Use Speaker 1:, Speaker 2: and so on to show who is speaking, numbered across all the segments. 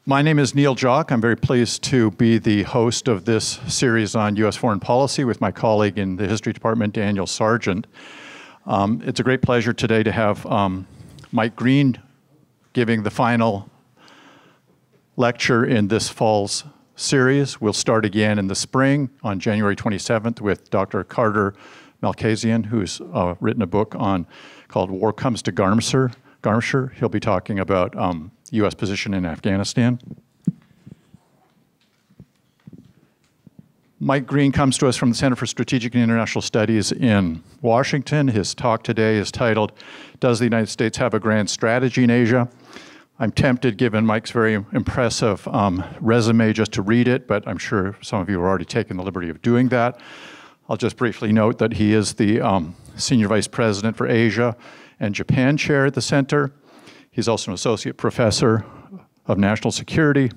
Speaker 1: My name is Neil Jock. I'm very pleased to be the host of this series on U.S. foreign policy with my colleague in the History Department, Daniel Sargent. It's a great pleasure today to have Mike Green giving the final lecture in this fall's series. We'll start again in the spring on January 27th with Dr. Carter Malkasian, who's written a book called War Comes to Garmsher. He'll be talking about U.S. position in Afghanistan. Mike Green comes to us from the Center for Strategic and International Studies in Washington. His talk today is titled, "Does the United States Have a Grand Strategy in Asia?" I'm tempted, given Mike's very impressive resume, just to read it, but I'm sure some of you have already taken the liberty of doing that. I'll just briefly note that he is the Senior Vice President for Asia and Japan Chair at the Center. He's also an Associate Professor of National Security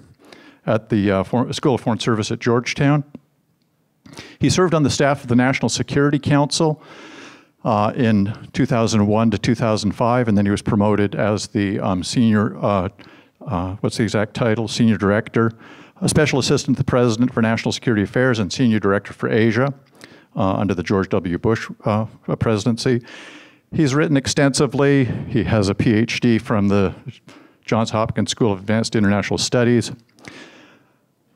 Speaker 1: at the School of Foreign Service at Georgetown. He served on the staff of the National Security Council in 2001 to 2005, and then he was promoted as the what's the exact title? Senior Director, a Special Assistant to the President for National Security Affairs and Senior Director for Asia under the George W. Bush presidency. He's written extensively. He has a PhD from the Johns Hopkins School of Advanced International Studies.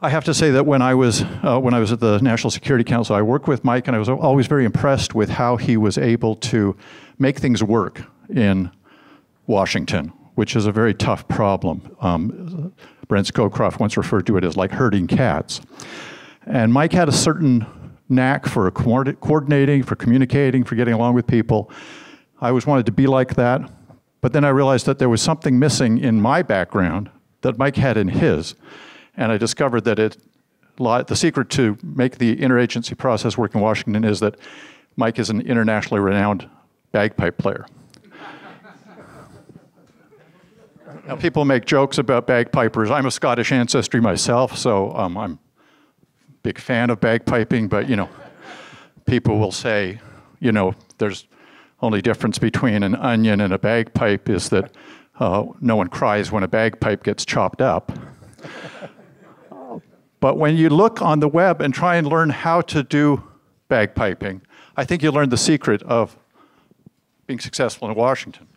Speaker 1: I have to say that when I was at the National Security Council, I worked with Mike, and I was always very impressed with how he was able to make things work in Washington, which is a very tough problem. Brent Scowcroft once referred to it as like herding cats. And Mike had a certain knack for coordinating, for communicating, for getting along with people. I always wanted to be like that, but then I realized that there was something missing in my background that Mike had in his. And I discovered that the secret to make the interagency process work in Washington is that Mike is an internationally renowned bagpipe player. Now, people make jokes about bagpipers. I'm of Scottish ancestry myself, so I'm a big fan of bagpiping, but, people will say, there's only difference between an onion and a bagpipe is that no one cries when a bagpipe gets chopped up. But when you look on the web and try and learn how to do bagpiping, I think you'll learn the secret of being successful in Washington.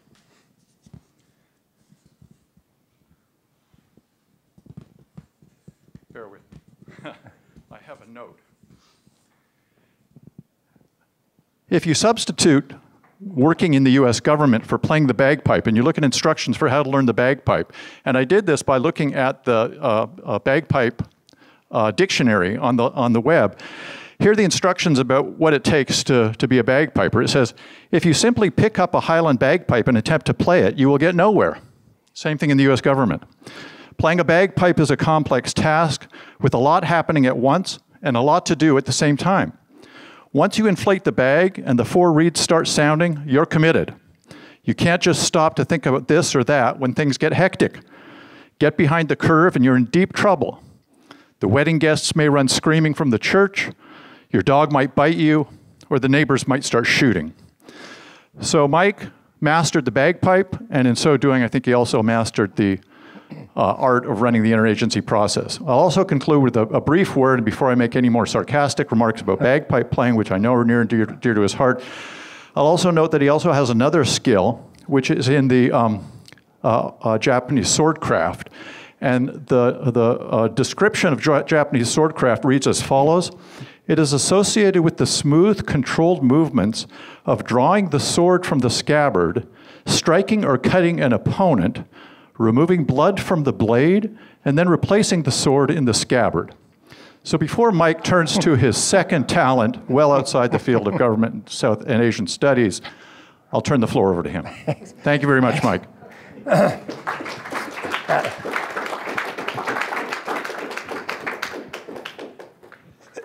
Speaker 1: Bear with me. I have a note. If you substitute working in the US government for playing the bagpipe, and you look at instructions for how to learn the bagpipe, and I did this by looking at the bagpipe dictionary on the web. Here are the instructions about what it takes to be a bagpiper. It says, if you simply pick up a Highland bagpipe and attempt to play it, you will get nowhere. Same thing in the US government. Playing a bagpipe is a complex task with a lot happening at once and a lot to do at the same time. Once you inflate the bag and the 4 reeds start sounding, you're committed. You can't just stop to think about this or that when things get hectic. Get behind the curve and you're in deep trouble. The wedding guests may run screaming from the church, your dog might bite you, or the neighbors might start shooting. So Mike mastered the bagpipe, and in so doing, I think he also mastered the art of running the interagency process. I'll also conclude with a brief word before I make any more sarcastic remarks about bagpipe playing, which I know are near and dear to his heart. I'll also note that he also has another skill, which is in the Japanese swordcraft. And the description of Japanese swordcraft reads as follows. It is associated with the smooth, controlled movements of drawing the sword from the scabbard, striking or cutting an opponent, removing blood from the blade, and then replacing the sword in the scabbard. So before Mike turns to his second talent, well outside the field of government and South and Asian studies, I'll turn the floor over to him. Thank you very much, Mike.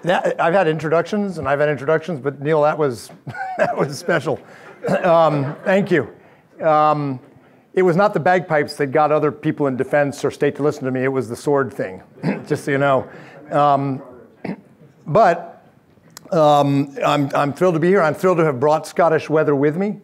Speaker 2: I've had introductions, but Neil, that was special. Thank you. It was not the bagpipes that got other people in defense or state to listen to me. It was the sword thing, just so you know. I'm thrilled to be here. I'm thrilled to have brought Scottish weather with me.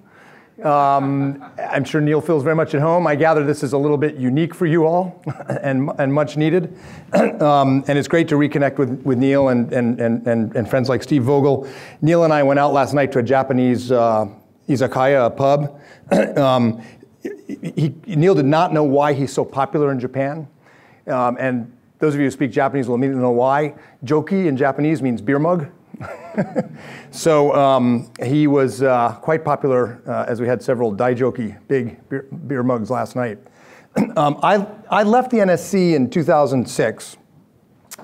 Speaker 2: I'm sure Neil feels very much at home. I gather this is a little bit unique for you all and much needed. And it's great to reconnect with Neil and friends like Steve Vogel. Neil and I went out last night to a Japanese izakaya, a pub. Neil did not know why he's so popular in Japan. And those of you who speak Japanese will immediately know why. Joki in Japanese means beer mug. So he was quite popular as we had several daijoki, big beer mugs last night. I left the NSC in 2006.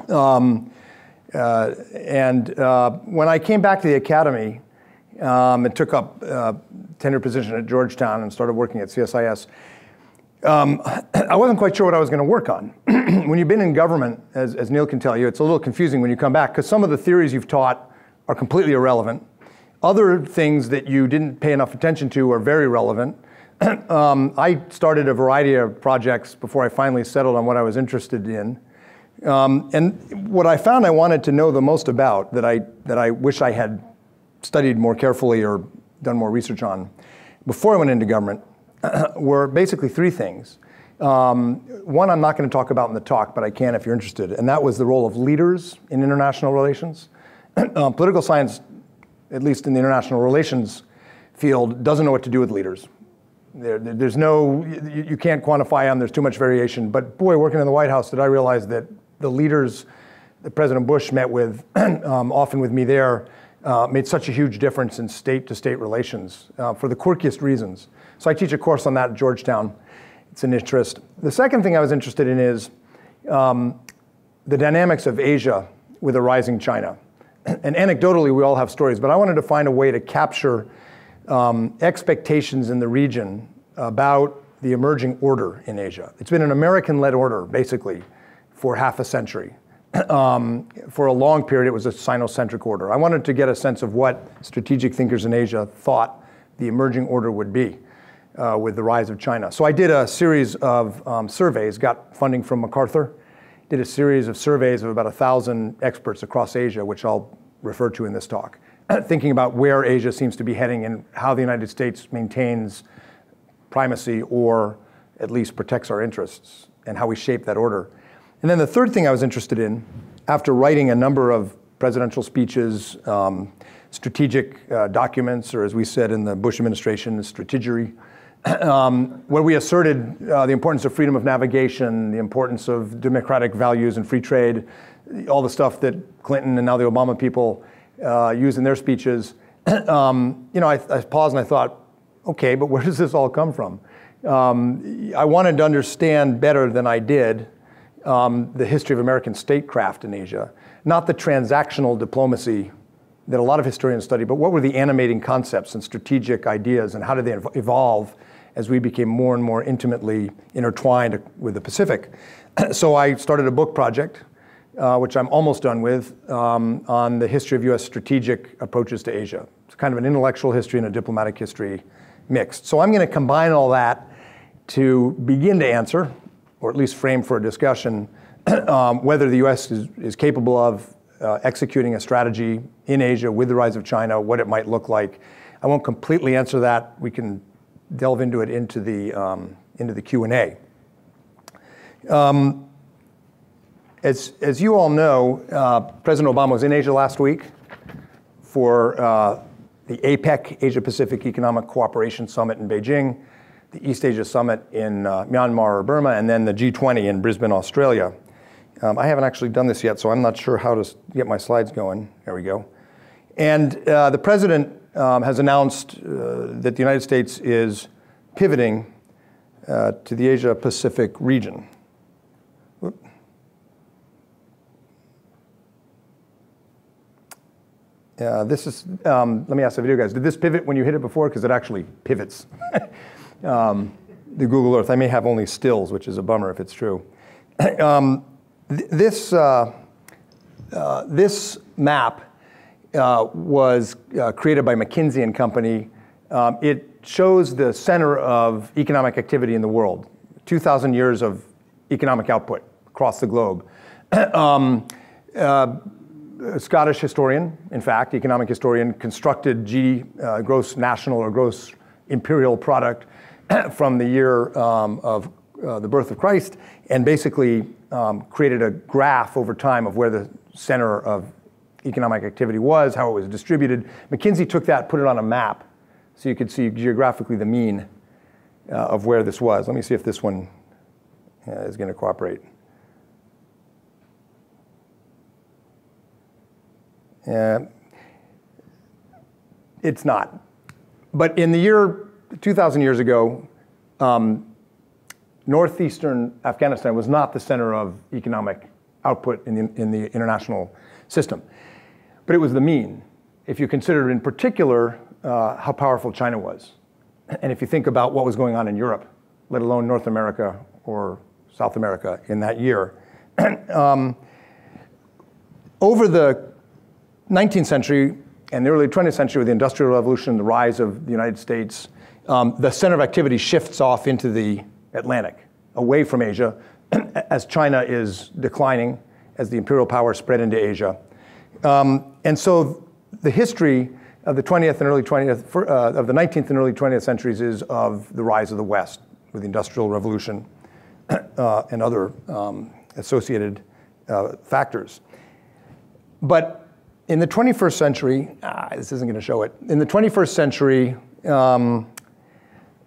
Speaker 2: And when I came back to the academy and took up a tenure position at Georgetown and started working at CSIS, I wasn't quite sure what I was going to work on. When you've been in government, as Neil can tell you, it's a little confusing when you come back because some of the theories you've taught are completely irrelevant. Other things that you didn't pay enough attention to are very relevant. I started a variety of projects before I finally settled on what I was interested in. And what I found I wanted to know the most about, that I wish I had studied more carefully or done more research on before I went into government, were basically three things. One I'm not going to talk about in the talk, but I can if you're interested, and that was the role of leaders in international relations. Political science, at least in the international relations field, doesn't know what to do with leaders. There's no, you can't quantify them, there's too much variation. But boy, working in the White House, did I realize that the leaders that President Bush met with, often with me there, made such a huge difference in state-to-state relations for the quirkiest reasons. So I teach a course on that at Georgetown. It's an interest. The second thing I was interested in is the dynamics of Asia with a rising China. And anecdotally, we all have stories, but I wanted to find a way to capture expectations in the region about the emerging order in Asia. It's been an American-led order, basically, for half a century. For a long period, it was a Sino-centric order. I wanted to get a sense of what strategic thinkers in Asia thought the emerging order would be with the rise of China. So I did a series of surveys, got funding from MacArthur, did a series of surveys of about 1,000 experts across Asia, which I'll refer to in this talk, thinking about where Asia seems to be heading and how the United States maintains primacy or at least protects our interests and how we shape that order. And then the third thing I was interested in, after writing a number of presidential speeches, strategic documents, or as we said in the Bush administration, strategery, where we asserted the importance of freedom of navigation, the importance of democratic values and free trade, all the stuff that Clinton and now the Obama people use in their speeches. I paused and I thought, okay, but where does this all come from? I wanted to understand better than I did the history of American statecraft in Asia, not the transactional diplomacy that a lot of historians study, but what were the animating concepts and strategic ideas and how did they evolve as we became more and more intimately intertwined with the Pacific. So I started a book project, which I'm almost done with, on the history of US strategic approaches to Asia. It's kind of an intellectual history and a diplomatic history mixed. So I'm going to combine all that to begin to answer, or at least frame for a discussion, whether the US is capable of executing a strategy in Asia with the rise of China, what it might look like. I won't completely answer that. We can delve into it into the Q&A. As you all know, President Obama was in Asia last week for the APEC, Asia-Pacific Economic Cooperation Summit in Beijing, the East Asia Summit in Myanmar or Burma, and then the G20 in Brisbane, Australia. I haven't actually done this yet, so I'm not sure how to get my slides going. There we go. And the president has announced that the United States is pivoting to the Asia-Pacific region. This is, let me ask the video guys, did this pivot when you hit it before? Because it actually pivots. The Google Earth, I may have only stills, which is a bummer if it's true. This map was created by McKinsey and Company. It shows the center of economic activity in the world, 2,000 years of economic output across the globe. A Scottish historian, in fact, economic historian, constructed gross national or gross imperial product from the year of the birth of Christ, and basically created a graph over time of where the center of economic activity was, how it was distributed. McKinsey took that, put it on a map, so you could see geographically the mean of where this was. Let me see if this one is going to cooperate. It's not. But in the year 2,000 years ago, northeastern Afghanistan was not the center of economic output in the international system. But it was the mean, if you consider in particular how powerful China was. And if you think about what was going on in Europe, let alone North America or South America in that year. Over the 19th century and the early 20th century, with the Industrial Revolution, the rise of the United States, the center of activity shifts off into the Atlantic, away from Asia, as China is declining, as the imperial power spread into Asia. And so the history of the 20th and early 20th, of the 19th and early 20th centuries is of the rise of the West with the Industrial Revolution and other associated factors. But in the 21st century, this isn't going to show it. In the 21st century,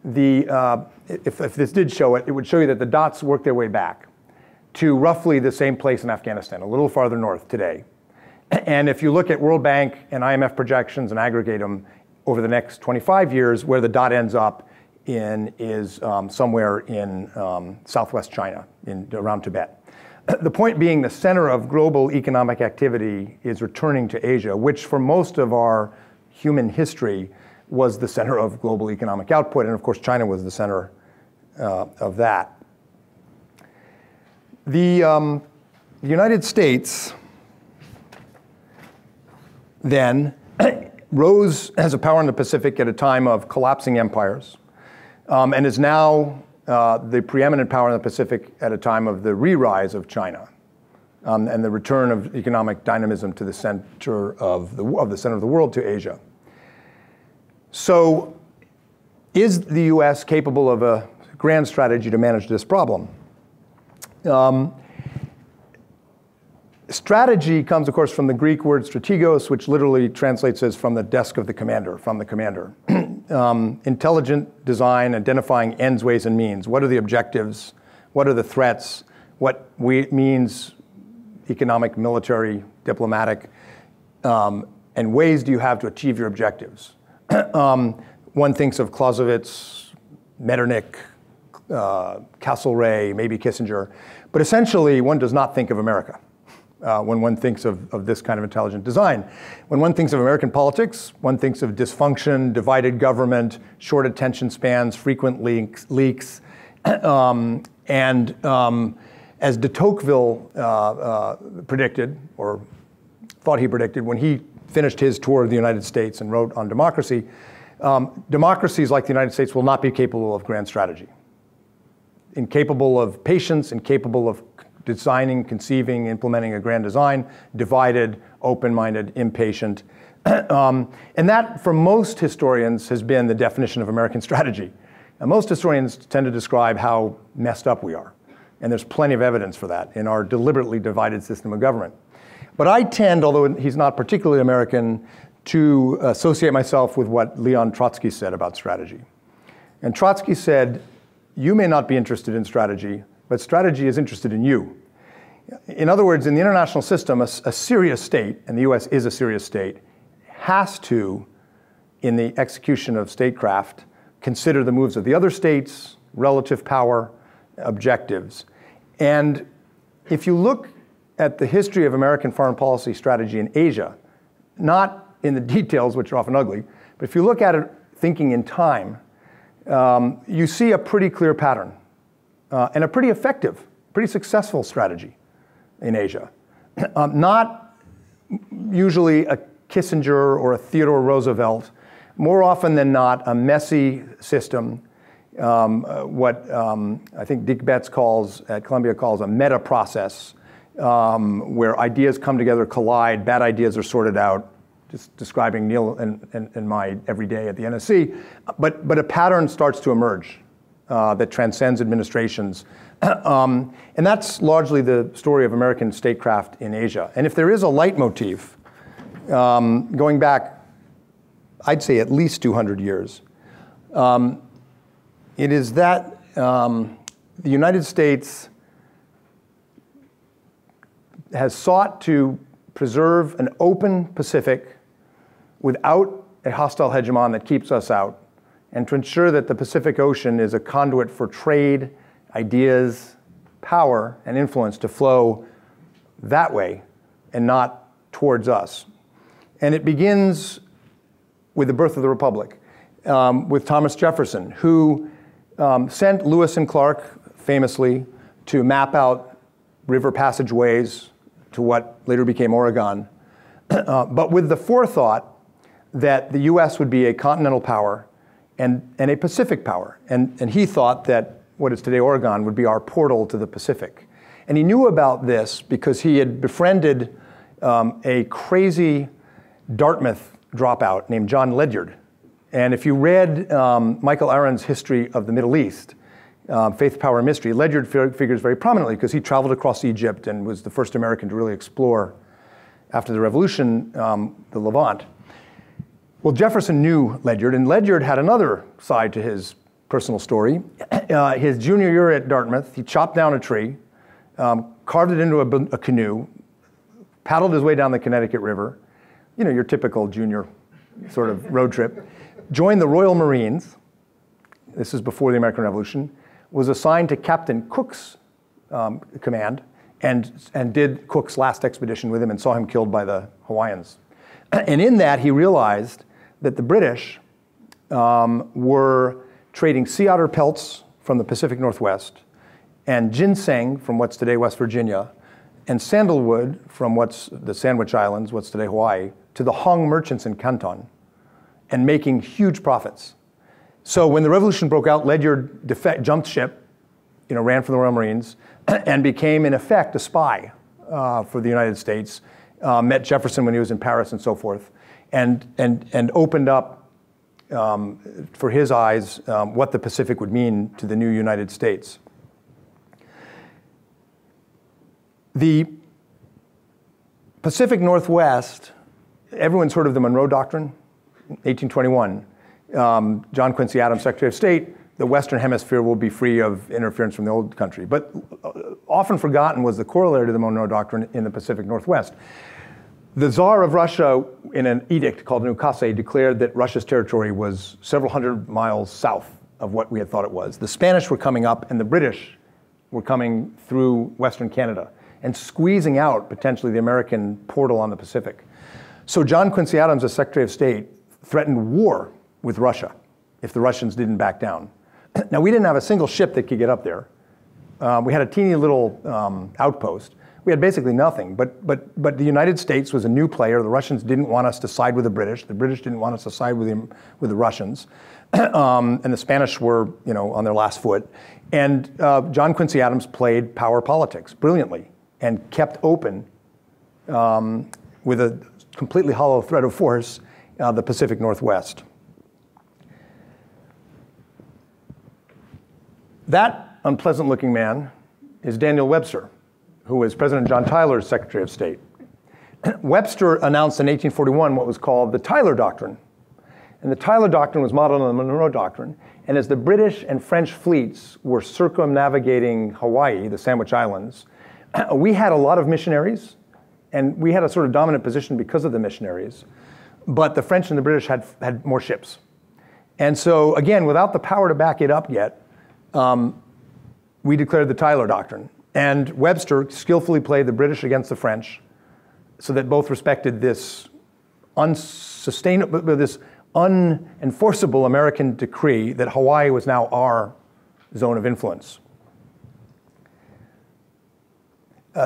Speaker 2: if this did show it, it would show you that the dots work their way back to roughly the same place in Afghanistan, a little farther north today. And if you look at World Bank and IMF projections and aggregate them over the next 25 years, where the dot ends up in is somewhere in southwest China, around Tibet. The point being, the center of global economic activity is returning to Asia, which for most of our human history was the center of global economic output. And of course, China was the center of that. The United States then rose as a power in the Pacific at a time of collapsing empires, and is now the preeminent power in the Pacific at a time of the re-rise of China, and the return of economic dynamism to the center of the center of the world, to Asia. So, is the U.S. capable of a grand strategy to manage this problem? Strategy comes, of course, from the Greek word strategos, which literally translates as from the desk of the commander, from the commander. Intelligent design, identifying ends, ways, and means. What are the objectives? What are the threats? What means economic, military, diplomatic, and ways do you have to achieve your objectives? One thinks of Clausewitz, Metternich, Castlereagh, maybe Kissinger, but essentially one does not think of America when one thinks of this kind of intelligent design. When one thinks of American politics, one thinks of dysfunction, divided government, short attention spans, frequent leaks, and as de Tocqueville predicted, or thought he predicted, when he finished his tour of the United States and wrote on democracy, democracies like the United States will not be capable of grand strategy. Incapable of patience, incapable of designing, conceiving, implementing a grand design, divided, open-minded, impatient. And that, for most historians, has been the definition of American strategy. And most historians tend to describe how messed up we are. And there's plenty of evidence for that in our deliberately divided system of government. But I tend, although he's not particularly American, to associate myself with what Leon Trotsky said about strategy. And Trotsky said, you may not be interested in strategy, but strategy is interested in you. In other words, in the international system, a serious state, and the US is a serious state, has to, in the execution of statecraft, consider the moves of the other states, relative power, objectives. And if you look at the history of American foreign policy strategy in Asia, not in the details, which are often ugly, but if you look at it thinking in time, you see a pretty clear pattern and a pretty effective, pretty successful strategy in Asia. Not usually a Kissinger or a Theodore Roosevelt, more often than not a messy system, what I think Dick Betts at Columbia calls a meta process, where ideas come together, collide, bad ideas are sorted out, just describing Neil and my everyday at the NSC, but a pattern starts to emerge that transcends administrations. And that's largely the story of American statecraft in Asia. And if there is a leitmotif, going back, I'd say at least 200 years, it is that the United States has sought to preserve an open Pacific without a hostile hegemon that keeps us out, and to ensure that the Pacific Ocean is a conduit for trade, ideas, power, and influence to flow that way and not towards us. And it begins with the birth of the Republic, with Thomas Jefferson, who sent Lewis and Clark, famously, to map out river passageways to what later became Oregon, but with the forethought that the US would be a continental power and a Pacific power. And he thought that what is today Oregon would be our portal to the Pacific. And he knew about this because he had befriended a crazy Dartmouth dropout named John Ledyard. And if you read Michael Aron's History of the Middle East, Faith, Power, and Mystery, Ledyard figures very prominently because he traveled across Egypt and was the first American to really explore, after the revolution, the Levant. Well, Jefferson knew Ledyard, and Ledyard had another side to his personal story. His junior year at Dartmouth, he chopped down a tree, carved it into a canoe, paddled his way down the Connecticut River, you know, your typical junior sort of road trip, joined the Royal Marines, this is before the American Revolution, was assigned to Captain Cook's command, and did Cook's last expedition with him and saw him killed by the Hawaiians. And in that, he realized that the British were trading sea otter pelts from the Pacific Northwest, and ginseng from what's today West Virginia, and sandalwood from what's the Sandwich Islands, what's today Hawaii, to the Hong merchants in Canton, and making huge profits. So when the revolution broke out, Ledyard jumped ship, you know, ran from the Royal Marines, and became in effect a spy for the United States. Met Jefferson when he was in Paris and so forth, and opened up for his eyes what the Pacific would mean to the new United States. The Pacific Northwest, everyone's heard of the Monroe Doctrine, 1821. John Quincy Adams, Secretary of State, the Western Hemisphere will be free of interference from the old country. But often forgotten was the corollary to the Monroe Doctrine in the Pacific Northwest. The Tsar of Russia, in an edict called an ukase, declared that Russia's territory was several hundred miles south of what we had thought it was. The Spanish were coming up, and the British were coming through Western Canada and squeezing out, potentially, the American portal on the Pacific. So John Quincy Adams, as Secretary of State, threatened war with Russia if the Russians didn't back down. Now, we didn't have a single ship that could get up there. We had a teeny little outpost. We had basically nothing, but the United States was a new player. The Russians didn't want us to side with the British. The British didn't want us to side with the Russians. And the Spanish were, you know, on their last foot. And John Quincy Adams played power politics brilliantly and kept open, with a completely hollow thread of force, the Pacific Northwest. That unpleasant-looking man is Daniel Webster, who was President John Tyler's Secretary of State. Webster announced in 1841 what was called the Tyler Doctrine. And the Tyler Doctrine was modeled on the Monroe Doctrine. And as the British and French fleets were circumnavigating Hawaii, the Sandwich Islands, we had a lot of missionaries, and we had a sort of dominant position because of the missionaries. But the French and the British had more ships. And so, again, without the power to back it up yet, we declared the Tyler Doctrine. And Webster skillfully played the British against the French so that both respected this unsustainable, this unenforceable American decree that Hawaii was now our zone of influence.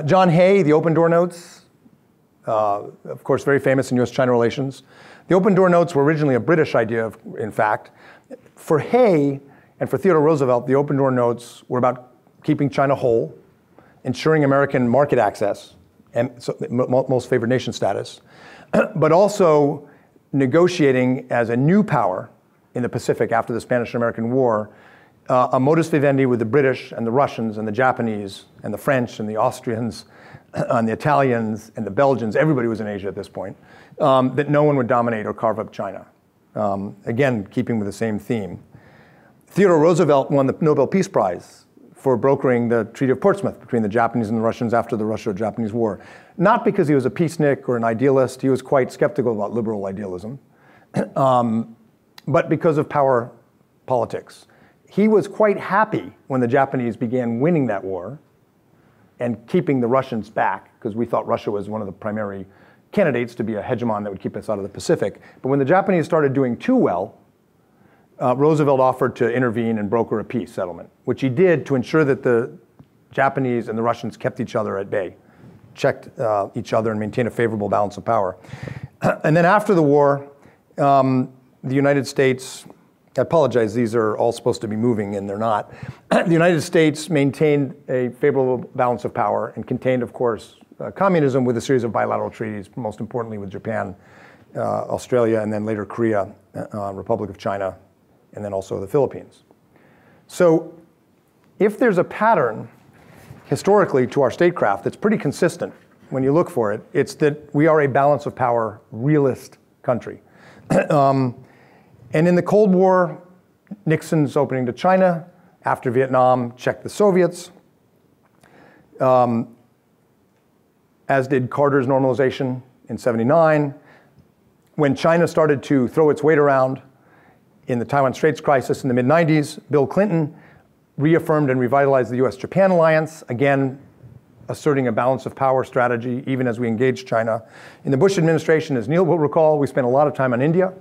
Speaker 2: John Hay, the Open Door Notes, of course, very famous in U.S.-China relations. The Open Door Notes were originally a British idea, in fact. For Hay and for Theodore Roosevelt, the Open Door Notes were about keeping China whole, ensuring American market access, and so most favored nation status, but also negotiating as a new power in the Pacific after the Spanish-American War, a modus vivendi with the British and the Russians and the Japanese and the French and the Austrians and the Italians and the Belgians, everybody was in Asia at this point, that no one would dominate or carve up China. Again, keeping with the same theme. Theodore Roosevelt won the Nobel Peace Prize for brokering the Treaty of Portsmouth between the Japanese and the Russians after the Russo-Japanese War. Not because he was a peacenik or an idealist, he was quite skeptical about liberal idealism, but because of power politics. He was quite happy when the Japanese began winning that war and keeping the Russians back, because we thought Russia was one of the primary candidates to be a hegemon that would keep us out of the Pacific. But when the Japanese started doing too well, Roosevelt offered to intervene and broker a peace settlement, which he did to ensure that the Japanese and the Russians kept each other at bay, checked each other and maintained a favorable balance of power. And then after the war, the United States, I apologize, these are all supposed to be moving and they're not. The United States maintained a favorable balance of power and contained, of course, communism with a series of bilateral treaties, most importantly with Japan, Australia, and then later Korea, Republic of China, and then also the Philippines. So if there's a pattern historically to our statecraft that's pretty consistent when you look for it, it's that we are a balance of power realist country. And in the Cold War, Nixon's opening to China. After Vietnam, checked the Soviets. As did Carter's normalization in '79. When China started to throw its weight around in the Taiwan Straits crisis in the mid-90s, Bill Clinton reaffirmed and revitalized the US-Japan alliance, again, asserting a balance of power strategy, even as we engaged China. In the Bush administration, as Neil will recall, we spent a lot of time on India,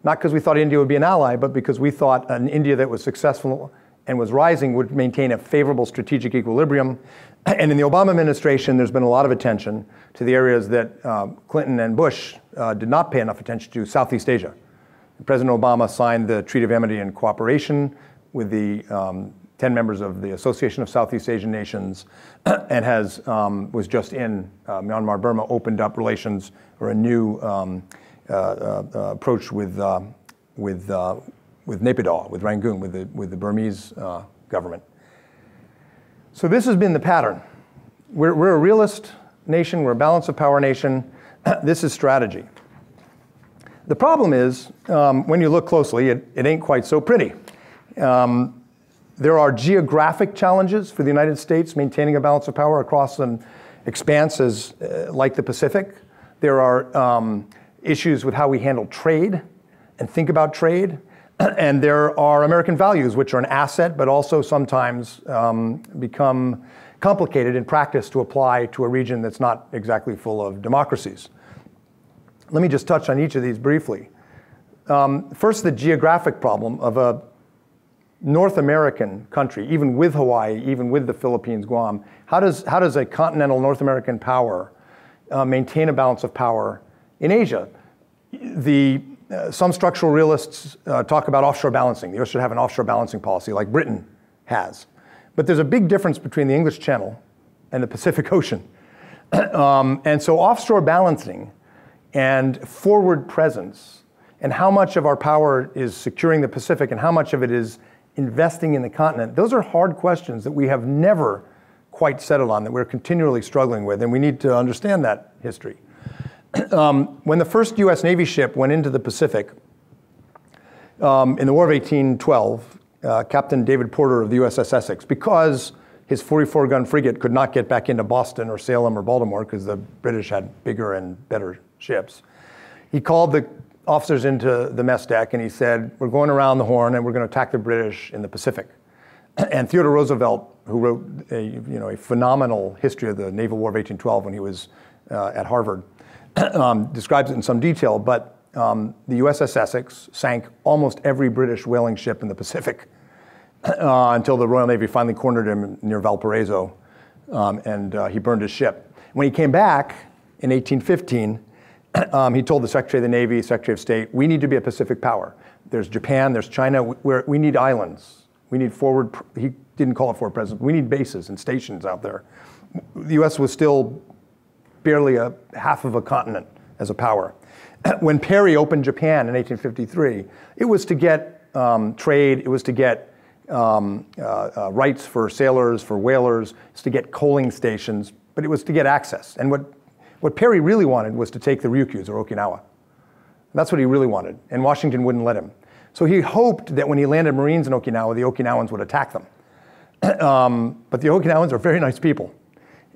Speaker 2: not because we thought India would be an ally, but because we thought an India that was successful and was rising would maintain a favorable strategic equilibrium. And in the Obama administration, there's been a lot of attention to the areas that Clinton and Bush did not pay enough attention to, Southeast Asia. President Obama signed the Treaty of Amity and Cooperation with the 10 members of the Association of Southeast Asian Nations and was just in Myanmar, Burma, opened up relations or a new approach with Naypyidaw, with Rangoon, with the Burmese government. So this has been the pattern. We're a realist nation, we're a balance of power nation. This is strategy. The problem is, when you look closely, it ain't quite so pretty. There are geographic challenges for the United States maintaining a balance of power across an expanse like the Pacific. There are issues with how we handle trade and think about trade. And there are American values, which are an asset, but also sometimes become complicated in practice to apply to a region that's not exactly full of democracies. Let me just touch on each of these briefly. First, the geographic problem of a North American country, even with Hawaii, even with the Philippines, Guam. How does a continental North American power maintain a balance of power in Asia? Some structural realists talk about offshore balancing. The US should have an offshore balancing policy like Britain has. But there's a big difference between the English Channel and the Pacific Ocean. And so offshore balancing and forward presence and how much of our power is securing the Pacific and how much of it is investing in the continent, those are hard questions that we have never quite settled on, that we're continually struggling with, and we need to understand that history. When the first US Navy ship went into the Pacific in the War of 1812, Captain David Porter of the USS Essex, because his 44-gun frigate could not get back into Boston or Salem or Baltimore because the British had bigger and better ships, he called the officers into the mess deck and he said, we're going around the Horn and we're going to attack the British in the Pacific. And Theodore Roosevelt, who wrote a phenomenal history of the Naval War of 1812 when he was at Harvard, describes it in some detail, but the USS Essex sank almost every British whaling ship in the Pacific until the Royal Navy finally cornered him near Valparaiso, and he burned his ship. When he came back in 1815, he told the Secretary of the Navy, Secretary of State, we need to be a Pacific power. There's Japan, there's China, we need islands. We need forward, he didn't call it forward presence, we need bases and stations out there. The US was still barely half of a continent as a power. When Perry opened Japan in 1853, it was to get trade, it was to get rights for sailors, for whalers, it's to get coaling stations, but it was to get access. And what Perry really wanted was to take the Ryukyus, or Okinawa. That's what he really wanted, and Washington wouldn't let him. So he hoped that when he landed Marines in Okinawa, the Okinawans would attack them. But the Okinawans are very nice people,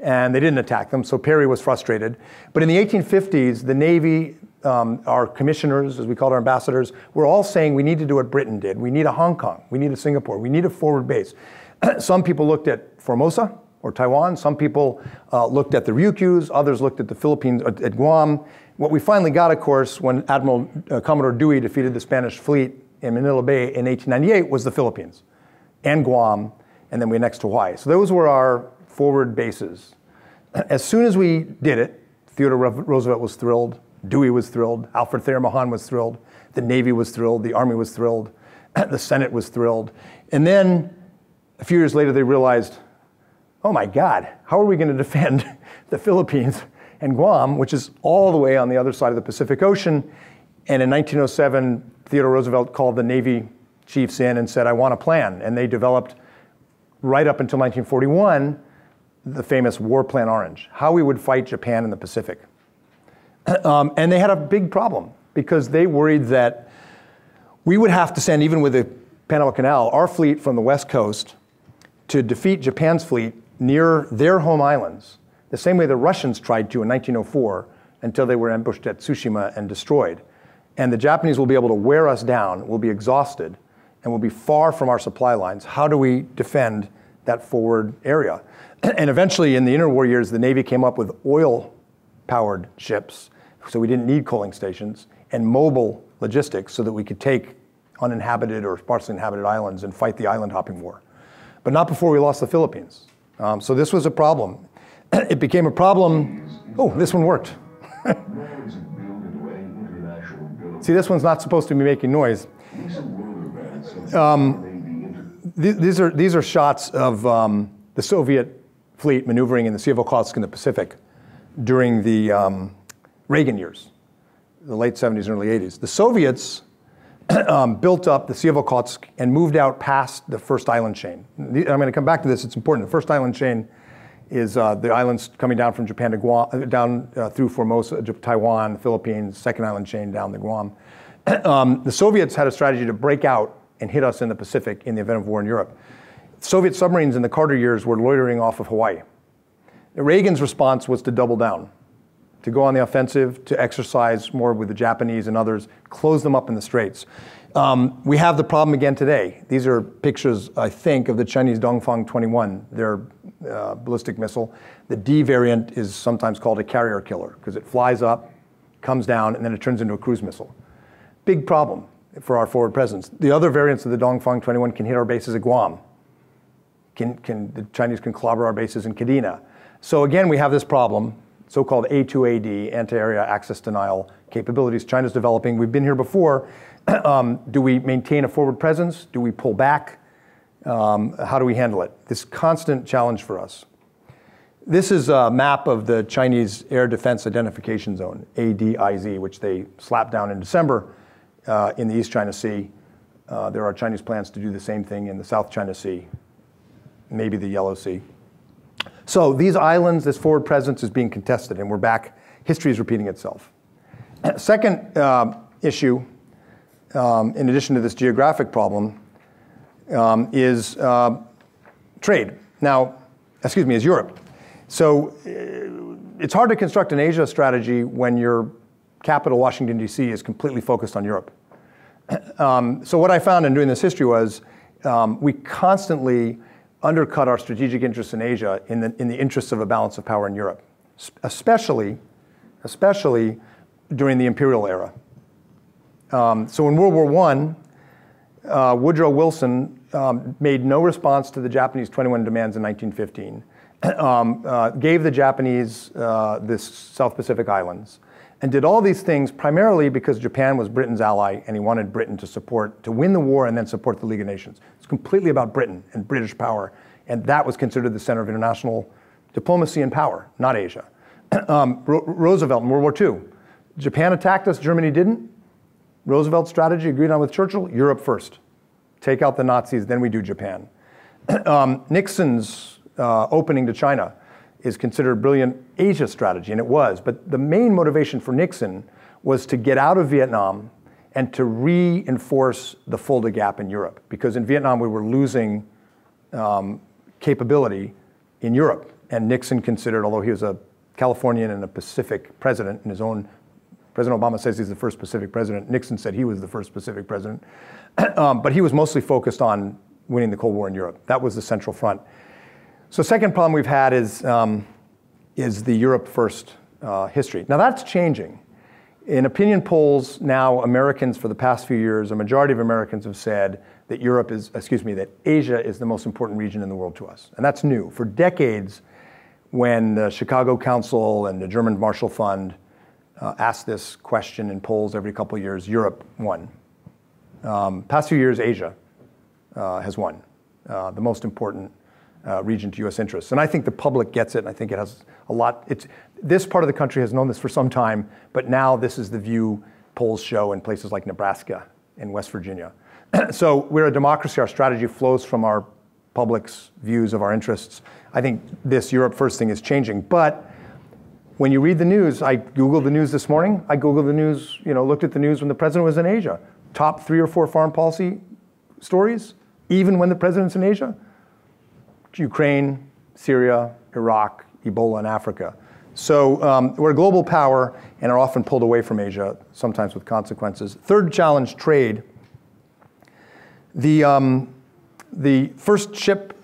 Speaker 2: and they didn't attack them, so Perry was frustrated. But in the 1850s, the Navy, our commissioners, as we called our ambassadors, were all saying we need to do what Britain did. We need a Hong Kong, we need a Singapore, we need a forward base. Some people looked at Formosa or Taiwan, some people looked at the Ryukyus, others looked at the Philippines, at Guam. What we finally got, of course, when Commodore Dewey defeated the Spanish fleet in Manila Bay in 1898 was the Philippines and Guam, and then we annexed Hawaii. So those were our forward bases. As soon as we did it, Theodore Roosevelt was thrilled, Dewey was thrilled, Alfred Thayer Mahan was thrilled, the Navy was thrilled, the Army was thrilled, the Senate was thrilled. And then a few years later they realized, oh my God, how are we going to defend the Philippines and Guam, which is all the way on the other side of the Pacific Ocean? And in 1907, Theodore Roosevelt called the Navy chiefs in and said, I want a plan. And they developed, right up until 1941, the famous War Plan Orange, how we would fight Japan in the Pacific. And they had a big problem because they worried that we would have to send, even with the Panama Canal, our fleet from the West Coast to defeat Japan's fleet near their home islands, the same way the Russians tried to in 1904 until they were ambushed at Tsushima and destroyed. And the Japanese will be able to wear us down, we'll be exhausted, and we'll be far from our supply lines. How do we defend that forward area? And eventually, in the interwar years, the Navy came up with oil-powered ships, so we didn't need coaling stations, and mobile logistics so that we could take uninhabited or sparsely inhabited islands and fight the island hopping war. But not before we lost the Philippines. So this was a problem. It became a problem. Oh, this one worked. See, this one's not supposed to be making noise. These are shots of the Soviet fleet maneuvering in the Sea of Okhotsk in the Pacific during the Reagan years, the late 70s and early 80s. The Soviets built up the Sea of Okhotsk and moved out past the first island chain. I'm going to come back to this, it's important. The first island chain is the islands coming down from Japan to Guam, down through Formosa, Taiwan, the Philippines, second island chain down to Guam. The Soviets had a strategy to break out and hit us in the Pacific in the event of war in Europe. Soviet submarines in the Carter years were loitering off of Hawaii. Reagan's response was to double down, to go on the offensive, to exercise more with the Japanese and others, close them up in the straits. We have the problem again today. These are pictures, I think, of the Chinese Dongfang 21, their ballistic missile. The D variant is sometimes called a carrier killer because it flies up, comes down, and then it turns into a cruise missile. Big problem for our forward presence. The other variants of the Dongfang 21 can hit our bases at Guam. The Chinese can clobber our bases in Kadena. So again, we have this problem, so-called A2AD, anti-area access denial capabilities China's developing. We've been here before. Do we maintain a forward presence? Do we pull back? How do we handle it? This constant challenge for us. This is a map of the Chinese Air Defense Identification Zone, ADIZ, which they slapped down in December in the East China Sea. There are Chinese plans to do the same thing in the South China Sea, maybe the Yellow Sea. So these islands, this forward presence is being contested, and we're back. History is repeating itself. Second issue, in addition to this geographic problem, is trade. Now, is Europe. So it's hard to construct an Asia strategy when your capital, Washington, D.C., is completely focused on Europe. So what I found in doing this history was we constantly undercut our strategic interests in Asia in the interests of a balance of power in Europe, especially during the imperial era. So in World War I, Woodrow Wilson made no response to the Japanese 21 demands in 1915, gave the Japanese the South Pacific Islands, and did all these things primarily because Japan was Britain's ally and he wanted Britain to win the war and then support the League of Nations. It's completely about Britain and British power, and that was considered the center of international diplomacy and power, not Asia. Roosevelt in World War II Japan attacked us, Germany didn't. Roosevelt's strategy, agreed on with Churchill, Europe first. Take out the Nazis, then we do Japan. Nixon's opening to China is considered a brilliant Asia strategy, and it was. But the main motivation for Nixon was to get out of Vietnam and to reinforce the Fulda Gap in Europe. Because in Vietnam, we were losing capability in Europe. And Nixon considered, although he was a Californian and a Pacific president in his own, President Obama says he's the first Pacific president. Nixon said he was the first Pacific president. But he was mostly focused on winning the Cold War in Europe. That was the central front. So second problem we've had is the Europe first history. Now that's changing. In opinion polls now, Americans for the past few years, a majority of Americans have said that that Asia is the most important region in the world to us. And that's new. For decades, when the Chicago Council and the German Marshall Fund asked this question in polls every couple of years, Europe won. Past few years, Asia has won, the most important region to U.S. interests. And I think the public gets it, and I think it has a lot. This part of the country has known this for some time, but now this is the view polls show in places like Nebraska and West Virginia. So we're a democracy. Our strategy flows from our public's views of our interests. I think this Europe first thing is changing. But when you read the news, I Googled the news this morning. I Googled the news, looked at the news when the president was in Asia. Top 3 or 4 foreign policy stories, even when the president's in Asia. Ukraine, Syria, Iraq, Ebola in Africa. So we're a global power and are often pulled away from Asia, sometimes with consequences. Third challenge, trade. The first ship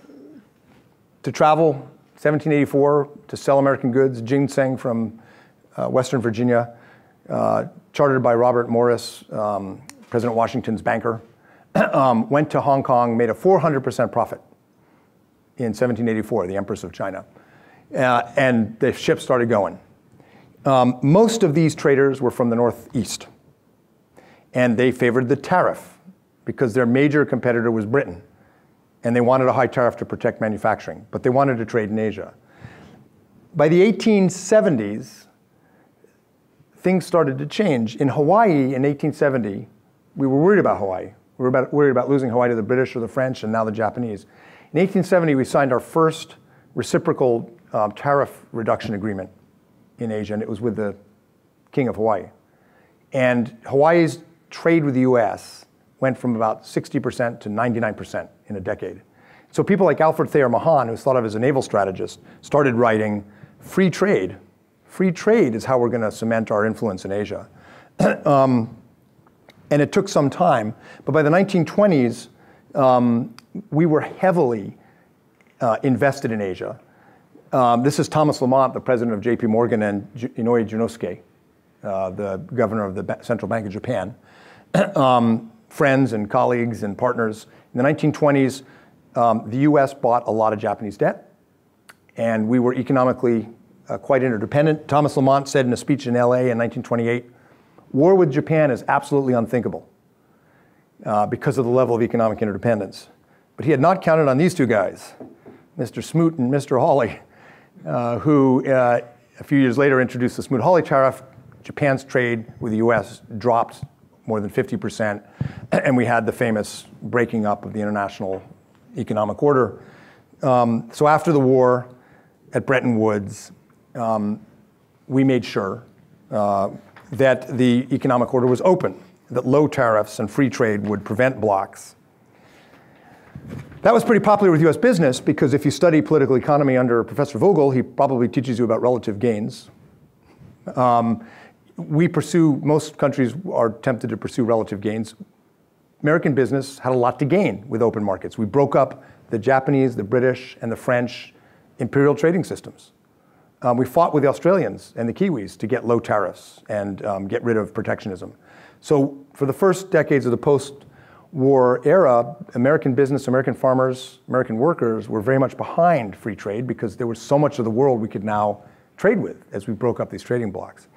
Speaker 2: to travel, 1784, to sell American goods, ginseng from Western Virginia, chartered by Robert Morris, President Washington's banker, went to Hong Kong, made a 400% profit in 1784, the Empress of China. And the ship started going. Most of these traders were from the Northeast. And they favored the tariff because their major competitor was Britain. And they wanted a high tariff to protect manufacturing, but they wanted to trade in Asia. By the 1870s, things started to change. In Hawaii in 1870, we were worried about Hawaii. We were worried about losing Hawaii to the British or the French and now the Japanese. In 1870, we signed our first reciprocal tariff reduction agreement in Asia, and it was with the King of Hawaii. And Hawaii's trade with the US went from about 60% to 99% in a decade. So people like Alfred Thayer Mahan, who's thought of as a naval strategist, started writing, free trade. Free trade is how we're going to cement our influence in Asia. And it took some time, but by the 1920s, we were heavily invested in Asia. This is Thomas Lamont, the president of JP Morgan, and Inoue Junosuke, the governor of the Central Bank of Japan. Friends and colleagues and partners. In the 1920s, the US bought a lot of Japanese debt, and we were economically quite interdependent. Thomas Lamont said in a speech in LA in 1928, war with Japan is absolutely unthinkable because of the level of economic interdependence. But he had not counted on these two guys, Mr. Smoot and Mr. Hawley, who a few years later introduced the Smoot-Hawley tariff. Japan's trade with the US dropped more than 50%, and we had the famous breaking up of the international economic order. So after the war at Bretton Woods, we made sure that the economic order was open, that low tariffs and free trade would prevent blocks. That was pretty popular with US business because if you study political economy under Professor Vogel, he probably teaches you about relative gains. Most countries are tempted to pursue relative gains. American business had a lot to gain with open markets. We broke up the Japanese, the British, and the French imperial trading systems. We fought with the Australians and the Kiwis to get low tariffs and get rid of protectionism. So for the first decades of the post-war era, American business, American farmers, American workers were very much behind free trade because there was so much of the world we could now trade with as we broke up these trading blocks.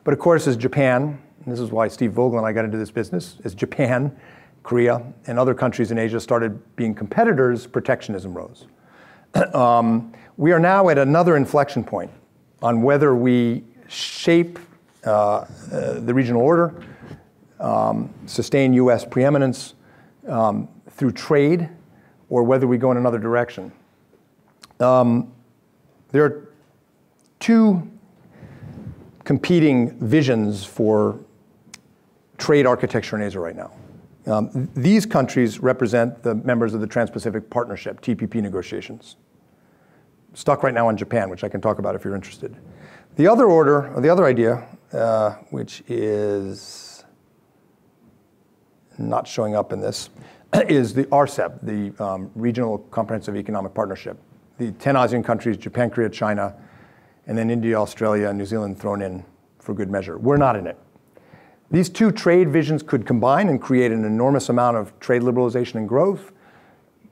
Speaker 2: But of course, as Japan, and this is why Steve Vogel and I got into this business, as Japan, Korea, and other countries in Asia started being competitors, protectionism rose. We are now at another inflection point on whether we shape the regional order, sustain U.S. preeminence through trade, or whether we go in another direction. There are two competing visions for trade architecture in Asia right now. These countries represent the members of the Trans-Pacific Partnership, TPP negotiations. Stuck right now in Japan, which I can talk about if you're interested. The other order, or the other idea, which is not showing up in this, is the RCEP, the Regional Comprehensive Economic Partnership. The 10 ASEAN countries, Japan, Korea, China, and then India, Australia, and New Zealand thrown in for good measure. We're not in it. These two trade visions could combine and create an enormous amount of trade liberalization and growth,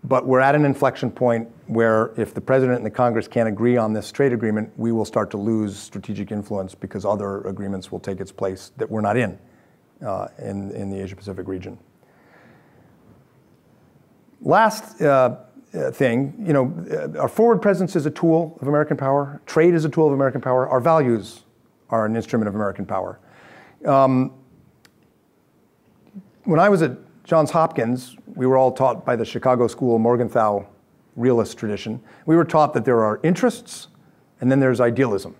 Speaker 2: but we're at an inflection point where if the president and the Congress can't agree on this trade agreement, we will start to lose strategic influence because other agreements will take its place that we're not in the Asia-Pacific region. Last thing, our forward presence is a tool of American power. Trade is a tool of American power. Our values are an instrument of American power. When I was at Johns Hopkins, we were all taught by the Chicago School Morgenthau realist tradition. We were taught that there are interests and then there's idealism.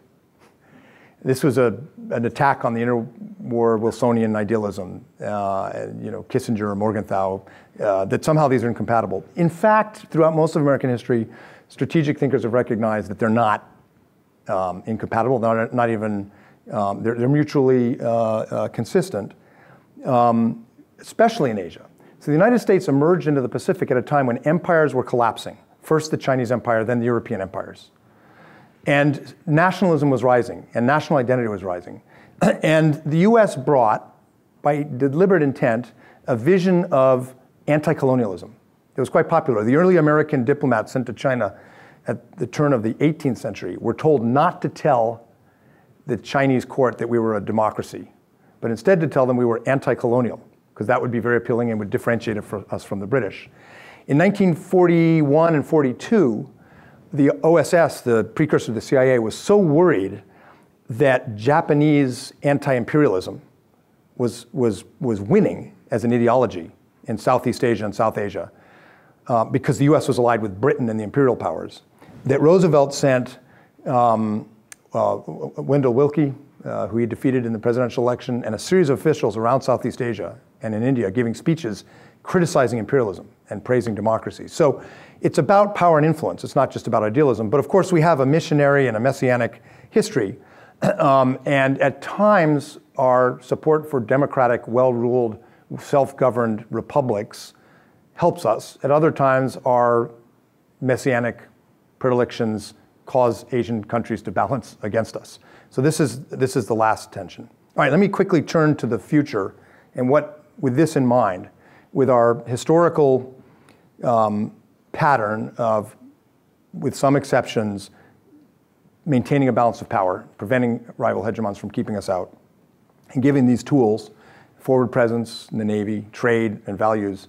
Speaker 2: This was an attack on the interwar Wilsonian idealism, Kissinger or Morgenthau, that somehow these are incompatible. In fact, throughout most of American history, strategic thinkers have recognized that they're not incompatible. They're not even, they're mutually consistent, especially in Asia. So the United States emerged into the Pacific at a time when empires were collapsing. First the Chinese empire, then the European empires. And nationalism was rising, and national identity was rising. And the US brought, by deliberate intent, a vision of anti-colonialism. It was quite popular. The early American diplomats sent to China at the turn of the 18th century were told not to tell the Chinese court that we were a democracy, but instead to tell them we were anti-colonial, because that would be very appealing and would differentiate us from the British. In 1941 and 42, the OSS, the precursor to the CIA, was so worried that Japanese anti-imperialism was winning as an ideology in Southeast Asia and South Asia, because the US was allied with Britain and the imperial powers, that Roosevelt sent Wendell Willkie, who he defeated in the presidential election, and a series of officials around Southeast Asia and in India giving speeches criticizing imperialism and praising democracy. So it's about power and influence. It's not just about idealism. But of course, we have a missionary and a messianic history. And at times, our support for democratic, well-ruled, self-governed republics helps us. At other times, our messianic predilections cause Asian countries to balance against us. So this is the last tension. All right, let me quickly turn to the future and what, with this in mind, with our historical pattern of, with some exceptions, maintaining a balance of power, preventing rival hegemons from keeping us out, and giving these tools, forward presence in the Navy, trade, and values,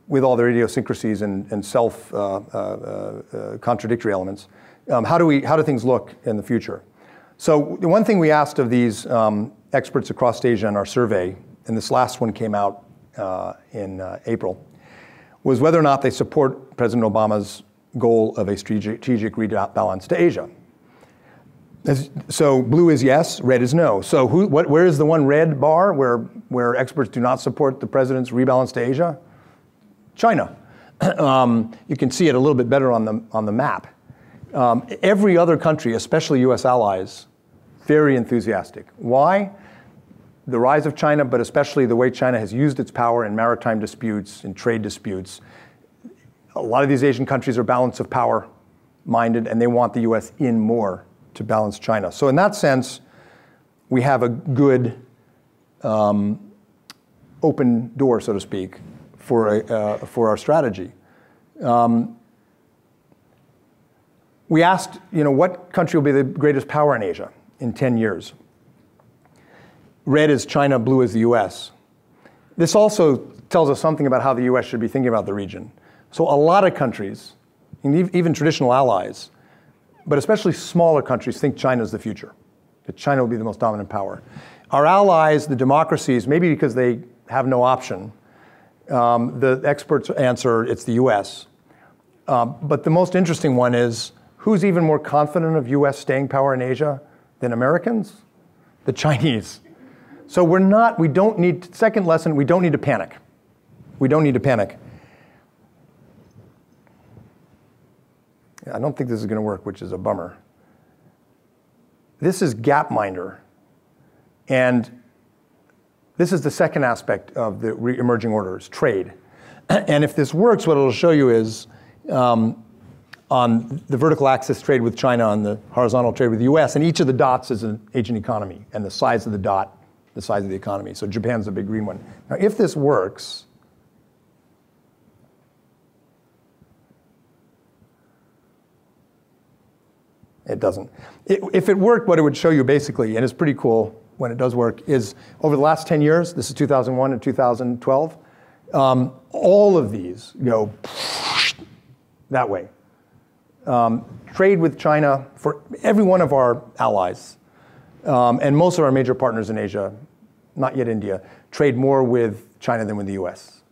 Speaker 2: with all their idiosyncrasies and self-contradictory elements, how do things look in the future? So the one thing we asked of these experts across Asia in our survey, and this last one came out in April, was whether or not they support President Obama's goal of a strategic rebalance to Asia. So blue is yes, red is no. So where is the one red bar where experts do not support the president's rebalance to Asia? China. You can see it a little bit better on the map. Every other country, especially US allies, very enthusiastic. Why? The rise of China, but especially the way China has used its power in maritime disputes, in trade disputes. A lot of these Asian countries are balance of power minded, and they want the US in more to balance China. So in that sense, we have a good open door, so to speak, for our strategy. We asked, what country will be the greatest power in Asia in 10 years? Red is China, blue is the US. This also tells us something about how the US should be thinking about the region. So a lot of countries, even traditional allies, but especially smaller countries, think China's the future. that China will be the most dominant power. Our allies, the democracies, maybe because they have no option, the experts answer it's the US. But the most interesting one is, who's even more confident of US staying power in Asia than Americans? The Chinese. So we don't need, second lesson, we don't need to panic. We don't need to panic. I don't think this is going to work, which is a bummer. This is Gapminder. And this is the second aspect of the emerging orders, trade. And if this works, what it'll show you is on the vertical axis trade with China, on the horizontal trade with the US, and each of the dots is an Asian economy, and the size of the dot, the size of the economy. So Japan's the big green one. Now, if this works, it doesn't. If it worked, what it would show you basically, and it's pretty cool when it does work, is over the last 10 years, this is 2001 and 2012, all of these go that way. Trade with China for every one of our allies, and most of our major partners in Asia, not yet India, trade more with China than with the US.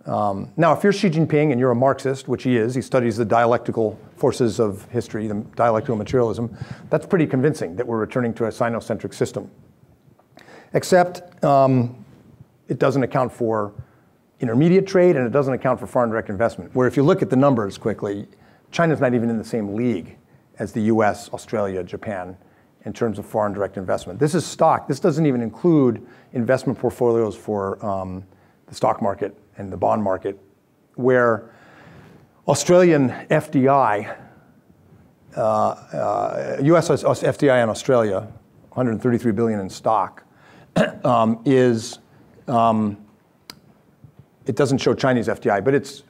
Speaker 2: Now, if you're Xi Jinping and you're a Marxist, which he is, he studies the dialectical forces of history, the dialectical materialism, that's pretty convincing that we're returning to a Sinocentric system. Except it doesn't account for intermediate trade and it doesn't account for foreign direct investment, where if you look at the numbers quickly, China's not even in the same league as the US, Australia, Japan, in terms of foreign direct investment. This is stock. This doesn't even include investment portfolios for the stock market and the bond market, where Australian FDI, US FDI in Australia, 133 billion in stock, is, it doesn't show Chinese FDI, but it's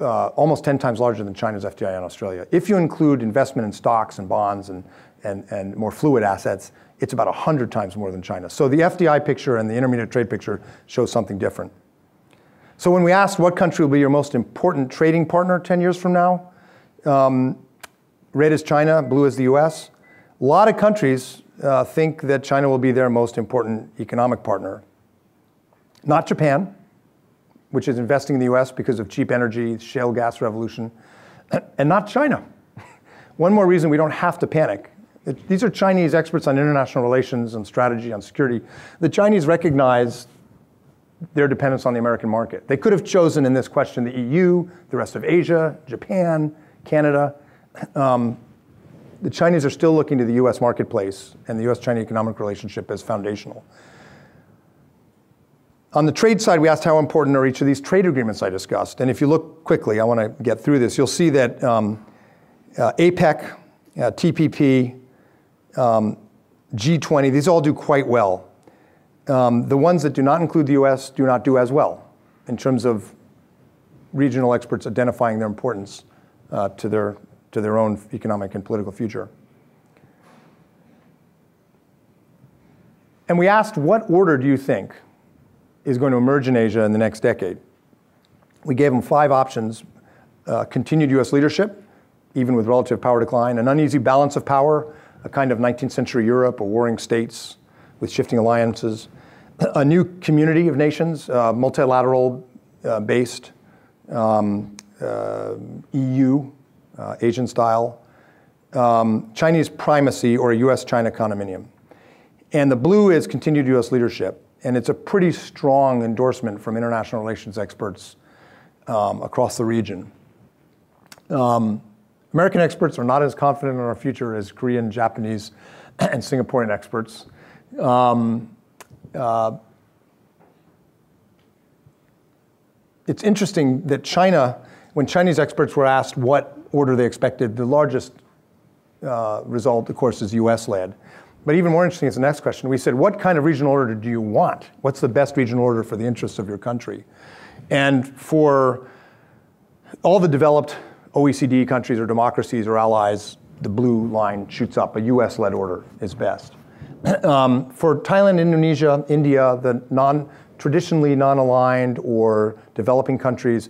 Speaker 2: almost 10 times larger than China's FDI in Australia. If you include investment in stocks and bonds and more fluid assets, it's about 100 times more than China. So the FDI picture and the intermediate trade picture shows something different. So when we asked what country will be your most important trading partner 10 years from now, red is China, blue is the US. A lot of countries think that China will be their most important economic partner. Not Japan, which is investing in the US because of cheap energy, shale gas revolution, and not China. One more reason we don't have to panic. These are Chinese experts on international relations, on strategy, on security. The Chinese recognize their dependence on the American market. They could have chosen in this question the EU, the rest of Asia, Japan, Canada. The Chinese are still looking to the US marketplace and the US-China economic relationship as foundational. On the trade side, we asked how important are each of these trade agreements I discussed. And if you look quickly, I want to get through this, you'll see that APEC, TPP, G20, these all do quite well. The ones that do not include the US do not do as well in terms of regional experts identifying their importance to their own economic and political future. And we asked, what order do you think is going to emerge in Asia in the next decade? We gave them 5 options: continued US leadership, even with relative power decline, an uneasy balance of power, a kind of 19th century Europe, or warring states with shifting alliances, a new community of nations, multilateral based, EU, Asian style, Chinese primacy, or a US-China condominium. And the blue is continued US leadership. And it's a pretty strong endorsement from international relations experts across the region. American experts are not as confident in our future as Korean, Japanese, and Singaporean experts. It's interesting that China, when Chinese experts were asked what order they expected, the largest result, of course, is US-led. But even more interesting is the next question. We said, what kind of regional order do you want? What's the best regional order for the interests of your country? And for all the developed OECD countries or democracies or allies, the blue line shoots up. A US-led order is best. For Thailand, Indonesia, India, the traditionally non-aligned or developing countries,